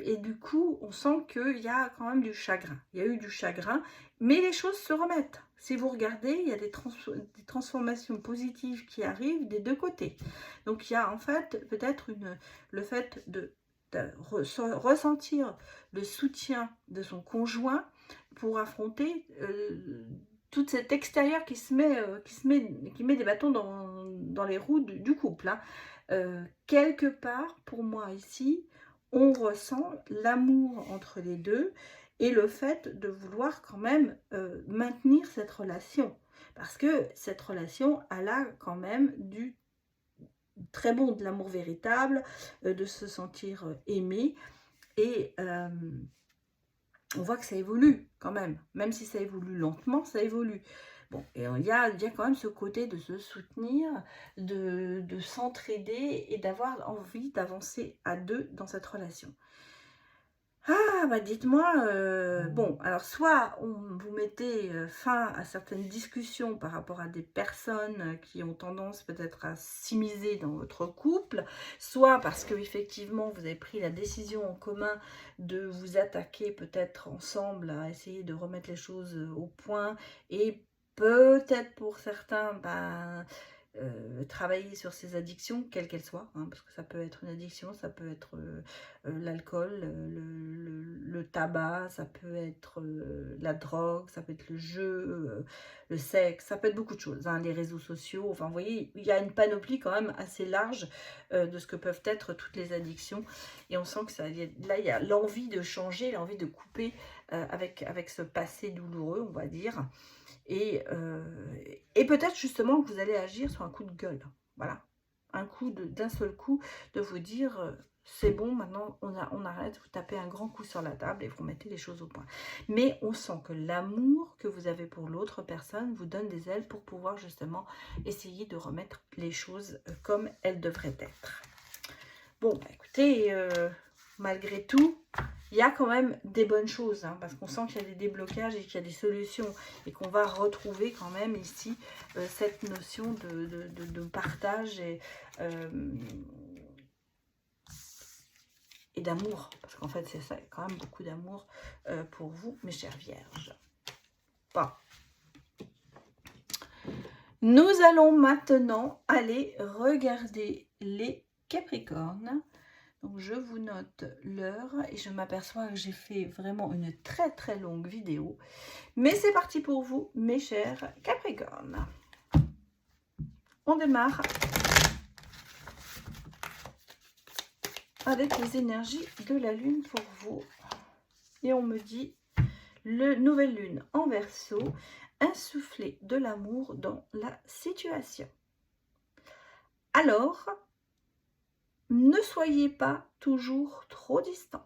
et du coup, on sent qu'il y a quand même du chagrin. Il y a eu du chagrin, mais les choses se remettent. Si vous regardez, il y a des transformations positives qui arrivent des deux côtés. Donc, il y a en fait peut-être le fait de ressentir le soutien de son conjoint pour affronter tout cet extérieur qui met des bâtons dans les roues du couple, hein. Quelque part, pour moi ici, on ressent l'amour entre les deux et le fait de vouloir quand même maintenir cette relation. Parce que cette relation, elle a quand même du très bon, de l'amour véritable, de se sentir aimé. Et on voit que ça évolue quand même si ça évolue lentement, ça évolue. Bon, et il y a quand même ce côté de se soutenir, de s'entraider et d'avoir envie d'avancer à deux dans cette relation. Ah, bah dites-moi, bon, alors soit vous mettez fin à certaines discussions par rapport à des personnes qui ont tendance peut-être à s'immiscer dans votre couple, soit parce que effectivement vous avez pris la décision en commun de vous attaquer peut-être ensemble à essayer de remettre les choses au point et peut-être pour certains, ben, travailler sur ses addictions, quelles qu'elles soient, hein, parce que ça peut être une addiction, ça peut être l'alcool, le tabac, ça peut être la drogue, ça peut être le jeu, le sexe, ça peut être beaucoup de choses, hein, les réseaux sociaux, enfin vous voyez, il y a une panoplie quand même assez large de ce que peuvent être toutes les addictions, et on sent que ça, là il y a l'envie de changer, l'envie de couper avec ce passé douloureux, on va dire. Et peut-être justement que vous allez agir sur un coup de gueule. Voilà. Un coup d'un seul coup, de vous dire c'est bon, maintenant on arrête, vous tapez un grand coup sur la table et vous mettez les choses au point. Mais on sent que l'amour que vous avez pour l'autre personne vous donne des ailes pour pouvoir justement essayer de remettre les choses comme elles devraient être. Bon, bah, écoutez, malgré tout, il y a quand même des bonnes choses, hein, parce qu'on sent qu'il y a des déblocages et qu'il y a des solutions et qu'on va retrouver quand même ici cette notion de partage et d'amour, parce qu'en fait c'est ça, il y a quand même beaucoup d'amour pour vous, mes chères vierges. Bon. Nous allons maintenant aller regarder les Capricornes. Donc je vous note l'heure et je m'aperçois que j'ai fait vraiment une très très longue vidéo. Mais c'est parti pour vous, mes chers Capricornes. On démarre avec les énergies de la Lune pour vous. Et on me dit, le nouvelle Lune en Verseau, insuffler de l'amour dans la situation. Alors, ne soyez pas toujours trop distant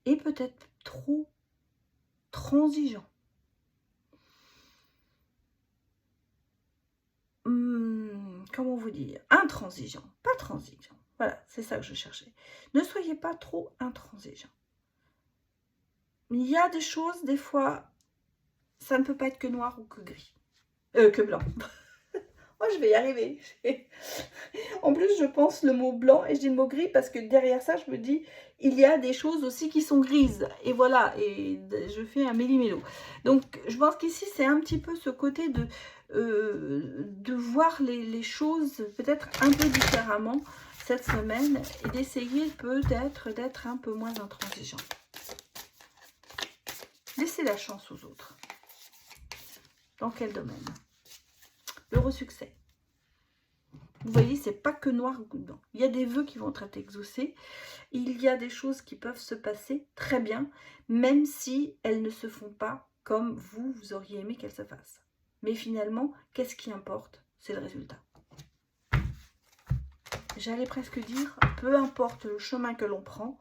et peut-être trop transigeant. Comment vous dire? Intransigeant, pas transigeant. Voilà, c'est ça que je cherchais. Ne soyez pas trop intransigeant. Il y a des choses, des fois, ça ne peut pas être que noir ou que gris. Que blanc. Moi, je vais y arriver. En plus, je pense le mot blanc et je dis le mot gris parce que derrière ça, je me dis, il y a des choses aussi qui sont grises. Et voilà, et je fais un méli-mélo. Donc, je pense qu'ici, c'est un petit peu ce côté de voir les choses peut-être un peu différemment cette semaine et d'essayer peut-être d'être un peu moins intransigeant. Laissez la chance aux autres. Dans quel domaine? L'heureux succès. Vous voyez, c'est pas que noir ou blanc. Il y a des vœux qui vont être exaucés. Il y a des choses qui peuvent se passer très bien, même si elles ne se font pas comme vous auriez aimé qu'elles se fassent. Mais finalement, qu'est-ce qui importe? C'est le résultat. j'allais presque dire, peu importe le chemin que l'on prend,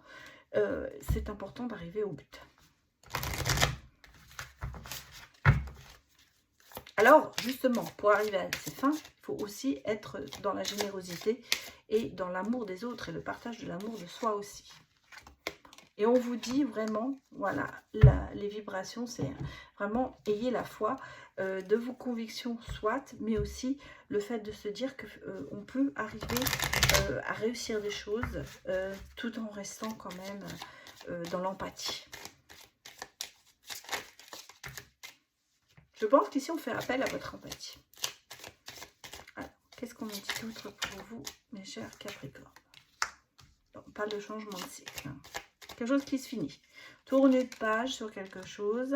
c'est important d'arriver au but. Alors, justement, pour arriver à ces fins, il faut aussi être dans la générosité et dans l'amour des autres et le partage de l'amour de soi aussi. Et on vous dit vraiment, voilà, les vibrations, c'est vraiment, ayez la foi de vos convictions, soit, mais aussi le fait de se dire qu'on peut arriver à réussir des choses tout en restant quand même dans l'empathie. Je pense qu'ici, on fait appel à votre empathie. Alors, qu'est-ce qu'on dit d'autre pour vous, mes chers Capricornes? On parle de changement de cycle. Hein. Quelque chose qui se finit. Tournez de page sur quelque chose.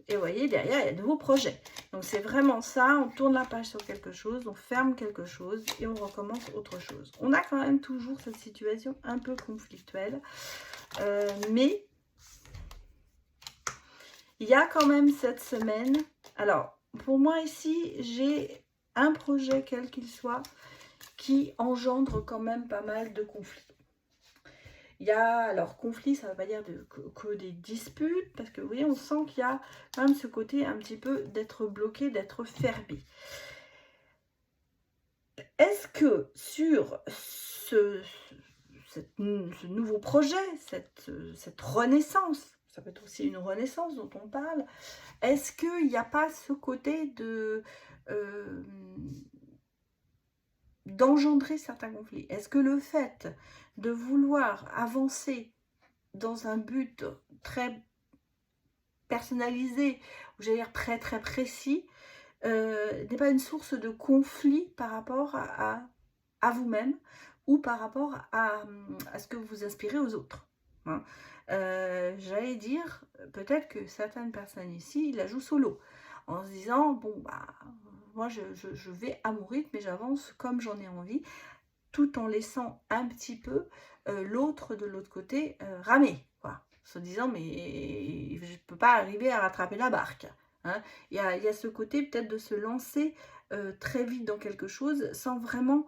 Et vous voyez, derrière, il y a de nouveaux projets. Donc, c'est vraiment ça. On tourne la page sur quelque chose, on ferme quelque chose et on recommence autre chose. On a quand même toujours cette situation un peu conflictuelle. Mais il y a quand même cette semaine. Alors, pour moi ici, j'ai un projet, quel qu'il soit, qui engendre quand même pas mal de conflits. Il y a, alors, conflit, ça ne veut pas dire que des disputes, parce que vous voyez, on sent qu'il y a quand même ce côté un petit peu d'être bloqué, d'être fermé. Est-ce que sur ce nouveau projet, cette renaissance, ça peut être aussi une renaissance dont on parle, est-ce qu'il n'y a pas ce côté d'engendrer certains conflits? Est-ce que le fait de vouloir avancer dans un but très personnalisé, ou j'allais dire très très précis, n'est pas une source de conflit par rapport à vous-même ou par rapport à ce que vous inspirez aux autres, hein. J'allais dire, peut-être que certaines personnes ici la jouent solo, en se disant, bon, bah, moi je vais à mon rythme et j'avance comme j'en ai envie, tout en laissant un petit peu l'autre de l'autre côté ramer, quoi, se disant, mais je ne peux pas arriver à rattraper la barque. Hein. Il y a ce côté peut-être de se lancer très vite dans quelque chose sans vraiment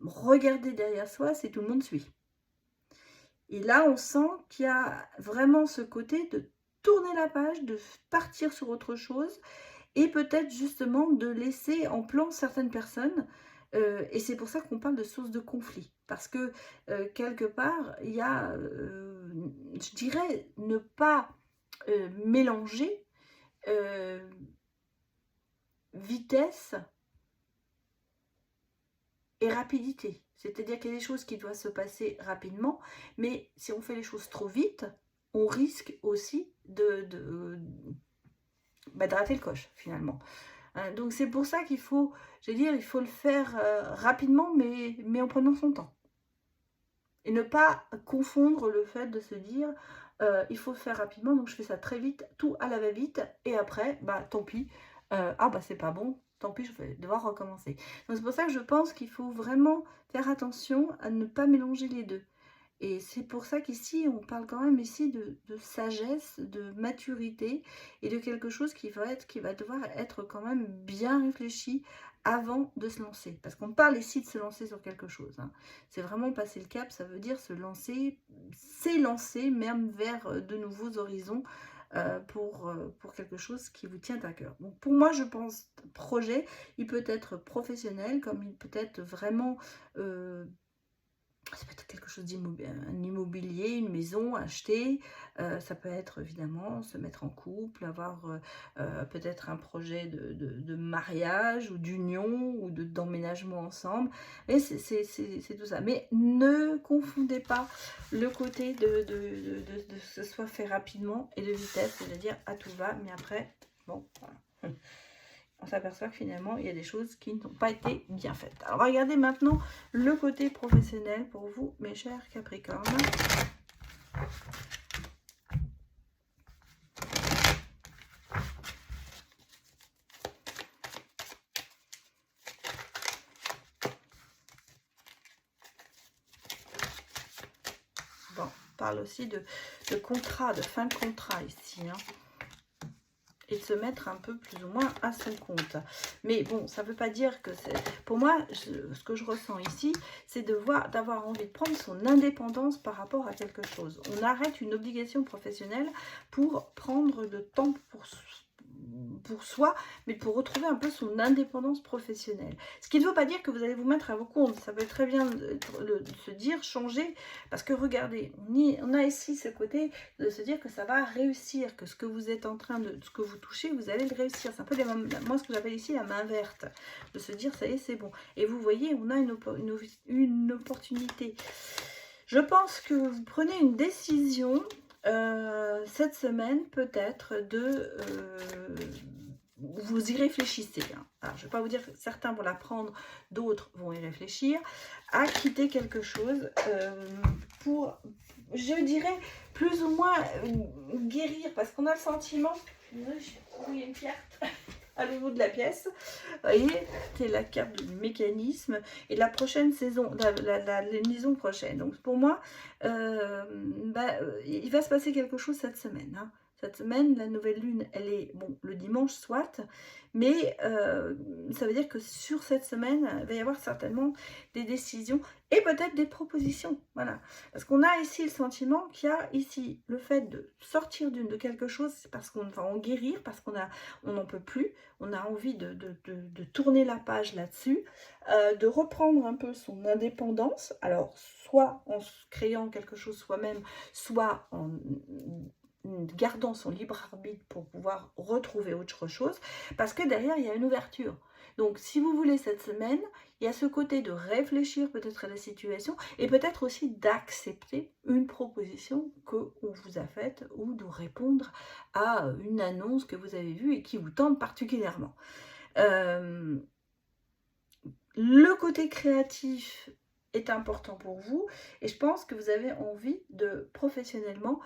regarder derrière soi si tout le monde suit. Et là, on sent qu'il y a vraiment ce côté de tourner la page, de partir sur autre chose et peut-être justement de laisser en plan certaines personnes. Et c'est pour ça qu'on parle de source de conflit. Parce que quelque part, il y a, je dirais, ne pas mélanger vitesse et rapidité. C'est-à-dire qu'il y a des choses qui doivent se passer rapidement, mais si on fait les choses trop vite, on risque aussi de rater le coche finalement. Donc c'est pour ça qu'il faut, je veux dire, il faut le faire rapidement, mais en prenant son temps. Et ne pas confondre le fait de se dire, il faut le faire rapidement, donc je fais ça très vite, tout à la va-vite, et après, bah tant pis, ah bah c'est pas bon, tant pis, je vais devoir recommencer. Donc c'est pour ça que je pense qu'il faut vraiment faire attention à ne pas mélanger les deux. Et c'est pour ça qu'ici, on parle quand même ici de sagesse, de maturité et de quelque chose qui va devoir être quand même bien réfléchi avant de se lancer. Parce qu'on parle ici de se lancer sur quelque chose. Hein. C'est vraiment passer le cap, ça veut dire se lancer, s'élancer même vers de nouveaux horizons pour quelque chose qui vous tient à cœur. Donc pour moi, je pense, projet, il peut être professionnel, comme il peut être vraiment... ça peut être quelque chose d'immobilier, une maison achetée, ça peut être évidemment se mettre en couple, avoir peut-être un projet de mariage ou d'union ou d'emménagement ensemble, et c'est tout ça. Mais ne confondez pas le côté de que ce soit fait rapidement et de vitesse, c'est-à-dire à tout va, mais après, bon, voilà. On s'aperçoit que finalement, il y a des choses qui n'ont pas été bien faites. Alors, regardez maintenant le côté professionnel pour vous, mes chers Capricornes. Bon, on parle aussi de contrat, de fin de contrat ici, hein. et de se mettre un peu plus ou moins à son compte. Mais bon, ça ne veut pas dire que c'est... Pour moi, ce que je ressens ici, c'est d'avoir envie de prendre son indépendance par rapport à quelque chose. On arrête une obligation professionnelle pour prendre le temps pour soi, mais pour retrouver un peu son indépendance professionnelle. Ce qui ne veut pas dire que vous allez vous mettre à vos comptes. Ça peut très bien de se dire, changer, parce que regardez, on a ici ce côté de se dire que ça va réussir, que ce que vous êtes en train de, ce que vous touchez, vous allez le réussir. C'est un peu moi ce que j'appelle ici la main verte, de se dire, ça y est, c'est bon. Et vous voyez, on a une opportunité. Je pense que vous prenez une décision cette semaine, peut-être, vous y réfléchissez. Hein. Alors, je ne vais pas vous dire que certains vont la prendre, d'autres vont y réfléchir, à quitter quelque chose pour, je dirais, plus ou moins guérir, parce qu'on a le sentiment, il y a une carte à l'autre bout de la pièce, vous voyez, c'est la carte du mécanisme et la prochaine saison, la liaison prochaine. Donc pour moi, il va se passer quelque chose cette semaine. Hein. Cette semaine, la nouvelle lune, elle est, bon, le dimanche soit, mais ça veut dire que sur cette semaine, il va y avoir certainement des décisions et peut-être des propositions. Voilà. Parce qu'on a ici le sentiment qu'il y a ici le fait de sortir de quelque chose, c'est parce qu'on va en guérir, parce qu'on n'en peut plus, on a envie de tourner la page là-dessus, de reprendre un peu son indépendance, alors soit en créant quelque chose soi-même, soit en gardant son libre arbitre pour pouvoir retrouver autre chose, parce que derrière il y a une ouverture. Donc si vous voulez cette semaine, il y a ce côté de réfléchir peut-être à la situation et peut-être aussi d'accepter une proposition qu'on vous a faite ou de répondre à une annonce que vous avez vue et qui vous tente particulièrement. Le côté créatif est important pour vous et je pense que vous avez envie de professionnellement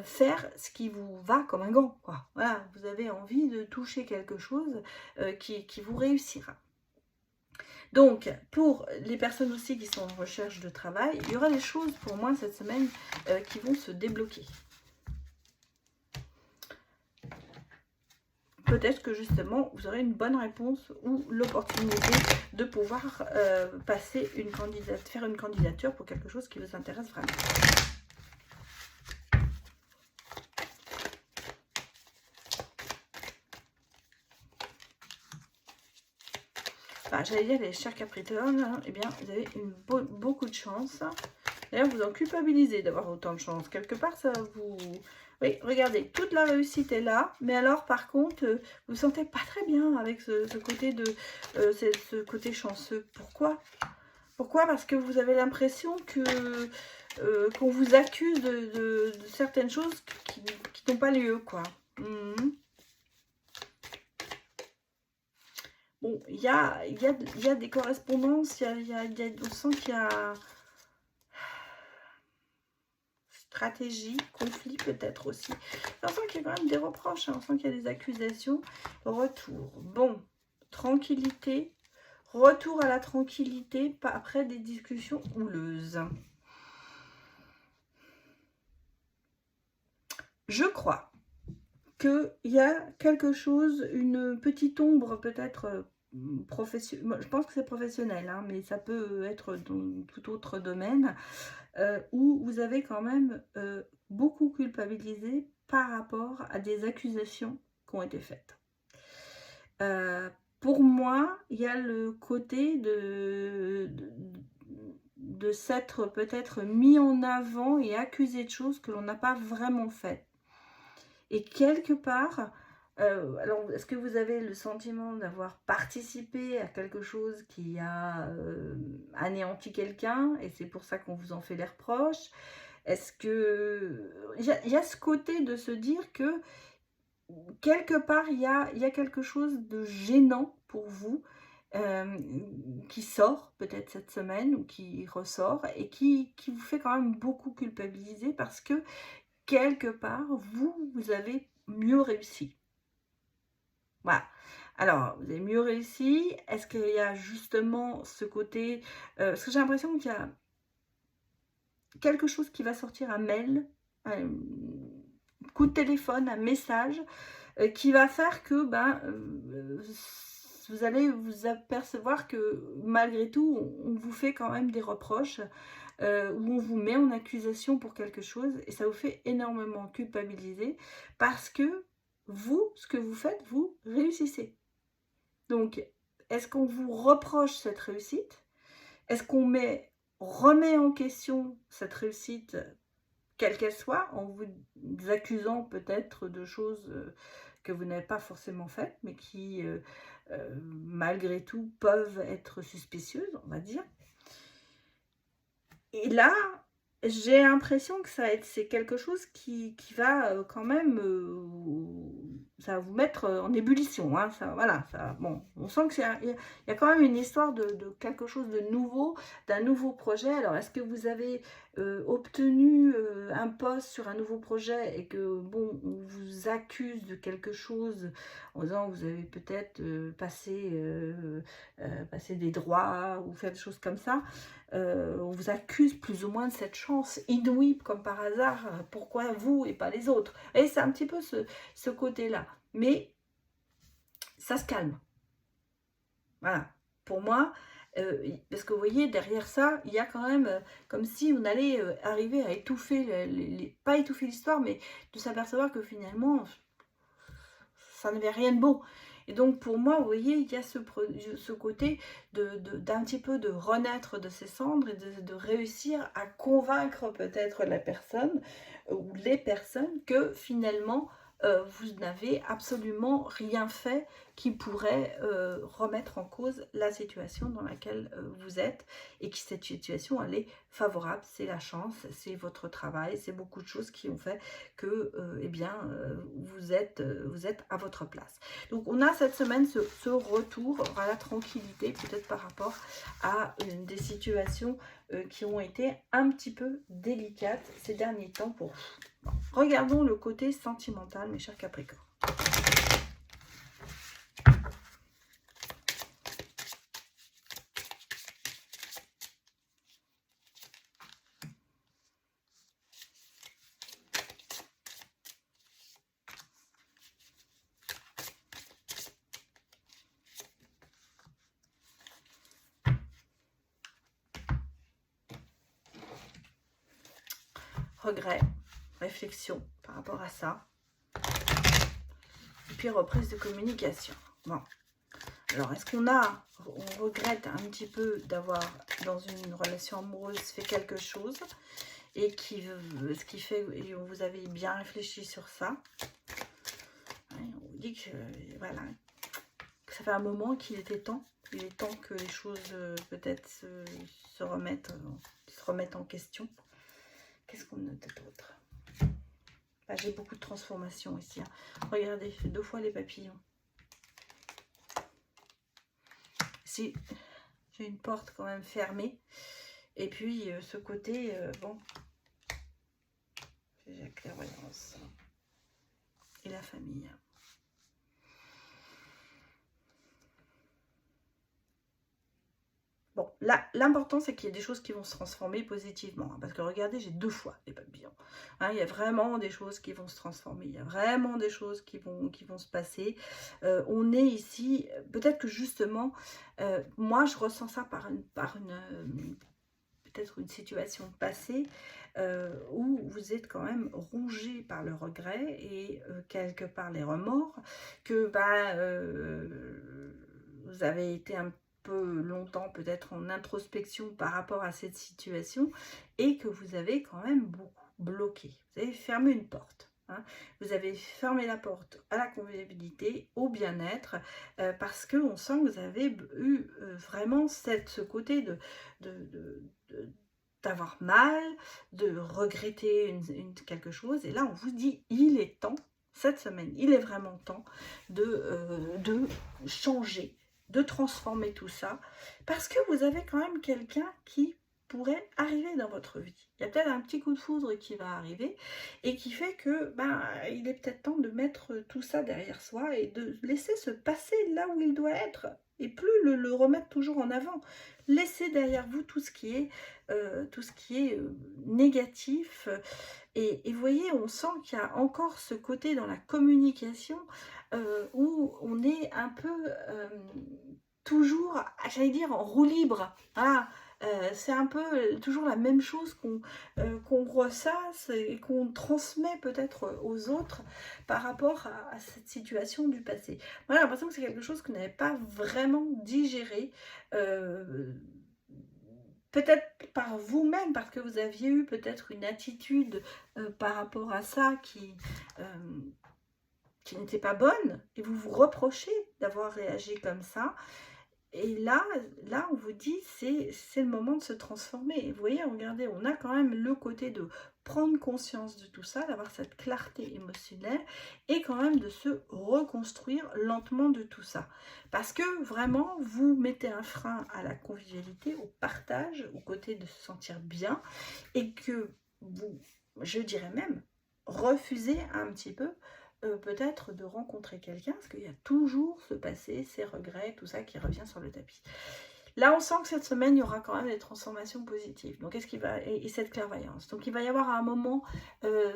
faire ce qui vous va comme un gant, quoi. Voilà, vous avez envie de toucher quelque chose qui vous réussira. Donc, pour les personnes aussi qui sont en recherche de travail, il y aura des choses pour moi cette semaine qui vont se débloquer. Peut-être que justement, vous aurez une bonne réponse ou l'opportunité de pouvoir faire une candidature pour quelque chose qui vous intéresse vraiment. Enfin, j'allais dire les chers Capricornes, hein, eh bien, vous avez beaucoup de chance. D'ailleurs, vous en culpabilisez d'avoir autant de chance. Quelque part, ça vous... Oui, regardez, toute la réussite est là, mais alors, par contre, vous ne vous sentez pas très bien avec ce côté ce côté chanceux. Pourquoi? Pourquoi? Parce que vous avez l'impression que qu'on vous accuse de certaines choses qui n'ont pas lieu, quoi. Bon, il y a des correspondances, on sent qu'il y a stratégie, conflit peut-être aussi. On sent qu'il y a quand même des reproches, hein, on sent qu'il y a des accusations. Retour, bon, tranquillité, retour à la tranquillité, pas après des discussions houleuses. Je crois qu'il y a quelque chose, une petite ombre peut-être professionnelle, je pense que c'est professionnel, hein, mais ça peut être dans tout autre domaine, où vous avez quand même beaucoup culpabilisé par rapport à des accusations qui ont été faites. Pour moi, il y a le côté de s'être peut-être mis en avant et accusé de choses que l'on n'a pas vraiment faites. Et quelque part, alors est-ce que vous avez le sentiment d'avoir participé à quelque chose qui a anéanti quelqu'un et c'est pour ça qu'on vous en fait les reproches? Est-ce que... Il y a ce côté de se dire que quelque part, il y a quelque chose de gênant pour vous qui sort peut-être cette semaine ou qui ressort et qui vous fait quand même beaucoup culpabiliser parce que quelque part, vous avez mieux réussi. Voilà. Alors, vous avez mieux réussi. Est-ce qu'il y a justement ce côté... parce que j'ai l'impression qu'il y a quelque chose qui va sortir, un mail, un coup de téléphone, un message, qui va faire que vous allez vous apercevoir que malgré tout, on vous fait quand même des reproches, où on vous met en accusation pour quelque chose et ça vous fait énormément culpabiliser parce que vous, ce que vous faites, vous réussissez. Donc, est-ce qu'on vous reproche cette réussite? Est-ce qu'on remet en question cette réussite, quelle qu'elle soit, en vous accusant peut-être de choses que vous n'avez pas forcément faites, mais qui, malgré tout, peuvent être suspicieuses, on va dire. Et là, j'ai l'impression que c'est quelque chose qui va quand même, ça va vous mettre en ébullition. Hein, ça, voilà, ça, bon, on sent qu'il y a quand même une histoire de quelque chose de nouveau, d'un nouveau projet. Alors, est-ce que vous avez obtenu un poste sur un nouveau projet et que, bon, on vous accuse de quelque chose en disant que vous avez peut-être passé des droits ou fait des choses comme ça? On vous accuse plus ou moins de cette chance inouïe comme par hasard, pourquoi vous et pas les autres? Et c'est un petit peu ce côté-là. Mais ça se calme. Voilà. Pour moi, parce que vous voyez, derrière ça, il y a quand même comme si on allait arriver à étouffer, pas étouffer l'histoire, mais de s'apercevoir que finalement, ça n'avait rien de bon. Et donc pour moi, vous voyez, il y a ce côté d'un petit peu de renaître de ses cendres et de réussir à convaincre peut-être la personne ou les personnes que finalement, vous n'avez absolument rien fait qui pourrait remettre en cause la situation dans laquelle vous êtes et que cette situation, elle est favorable. C'est la chance, c'est votre travail, c'est beaucoup de choses qui ont fait que eh bien, vous êtes à votre place. Donc on a cette semaine ce retour à la tranquillité, peut-être par rapport à des situations qui ont été un petit peu délicates ces derniers temps pour vous. Bon, regardons le côté sentimental, mes chers Capricornes. Regret, réflexion par rapport à ça. Et puis reprise de communication. Bon. Alors, est-ce on regrette un petit peu d'avoir, dans une relation amoureuse, fait quelque chose et ce qui fait, et vous avez bien réfléchi sur ça. On vous dit que, voilà, que ça fait un moment qu'il était temps. Il est temps que les choses peut-être se remettent en question. Qu'est-ce qu'on note d'autre? J'ai beaucoup de transformations ici. Hein. Regardez, 2 fois les papillons. Si j'ai une porte quand même fermée. Et puis ce côté, bon, j'ai la clairvoyance et la famille. Bon, là, l'important, c'est qu'il y ait des choses qui vont se transformer positivement. Hein, parce que regardez, j'ai 2 fois les papillons. Hein, il y a vraiment des choses qui vont se transformer. Il y a vraiment des choses qui vont se passer. On est ici, peut-être que justement, moi, je ressens ça par peut-être une situation passée où vous êtes quand même rongé par le regret et quelque part les remords, que vous avez été un peu longtemps peut-être en introspection par rapport à cette situation et que vous avez quand même beaucoup bloqué. Vous avez fermé une porte. Hein. Vous avez fermé la porte à la convivialité, au bien-être, parce qu'on sent que vous avez eu vraiment ce côté d'avoir mal, de regretter quelque chose. Et là, on vous dit, il est temps, cette semaine, il est vraiment temps de changer, de transformer tout ça, parce que vous avez quand même quelqu'un qui pourrait arriver dans votre vie. Il y a peut-être un petit coup de foudre qui va arriver et qui fait que il est peut-être temps de mettre tout ça derrière soi et de laisser se passer là où il doit être et plus le remettre toujours en avant. Laissez derrière vous tout ce qui est négatif Et vous voyez, on sent qu'il y a encore ce côté dans la communication où on est un peu toujours, j'allais dire, en roue libre. Voilà. C'est un peu toujours la même chose qu'on ressasse et qu'on transmet peut-être aux autres par rapport à cette situation du passé. Moi, j'ai l'impression que c'est quelque chose que vous n'avez pas vraiment digéré. euh, Peut-être par vous-même, parce que vous aviez eu peut-être une attitude par rapport à ça euh, qui n'était pas bonne, et vous vous reprochez d'avoir réagi comme ça. Et là, on vous dit, c'est le moment de se transformer. Et vous voyez, regardez, on a quand même le côté de prendre conscience de tout ça, d'avoir cette clarté émotionnelle et quand même de se reconstruire lentement de tout ça. Parce que vraiment, vous mettez un frein à la convivialité, au partage, au côté de se sentir bien et que vous, je dirais même, refusez un petit peu peut-être de rencontrer quelqu'un, parce qu'il y a toujours ce passé, ces regrets, tout ça qui revient sur le tapis. Là, on sent que cette semaine, il y aura quand même des transformations positives. Donc, qu'est-ce qui va et cette clairvoyance. Donc, il va y avoir un moment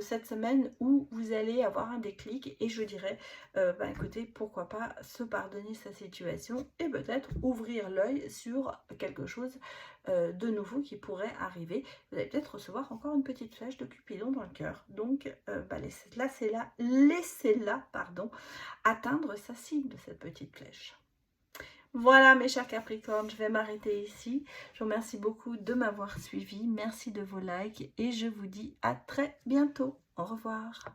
cette semaine où vous allez avoir un déclic et je dirais, écoutez, pourquoi pas se pardonner sa situation et peut-être ouvrir l'œil sur quelque chose de nouveau qui pourrait arriver. Vous allez peut-être recevoir encore une petite flèche de Cupidon dans le cœur. Donc, laissez-la, atteindre sa cible, cette petite flèche. Voilà mes chers Capricornes, je vais m'arrêter ici. Je vous remercie beaucoup de m'avoir suivi. Merci de vos likes et je vous dis à très bientôt. Au revoir.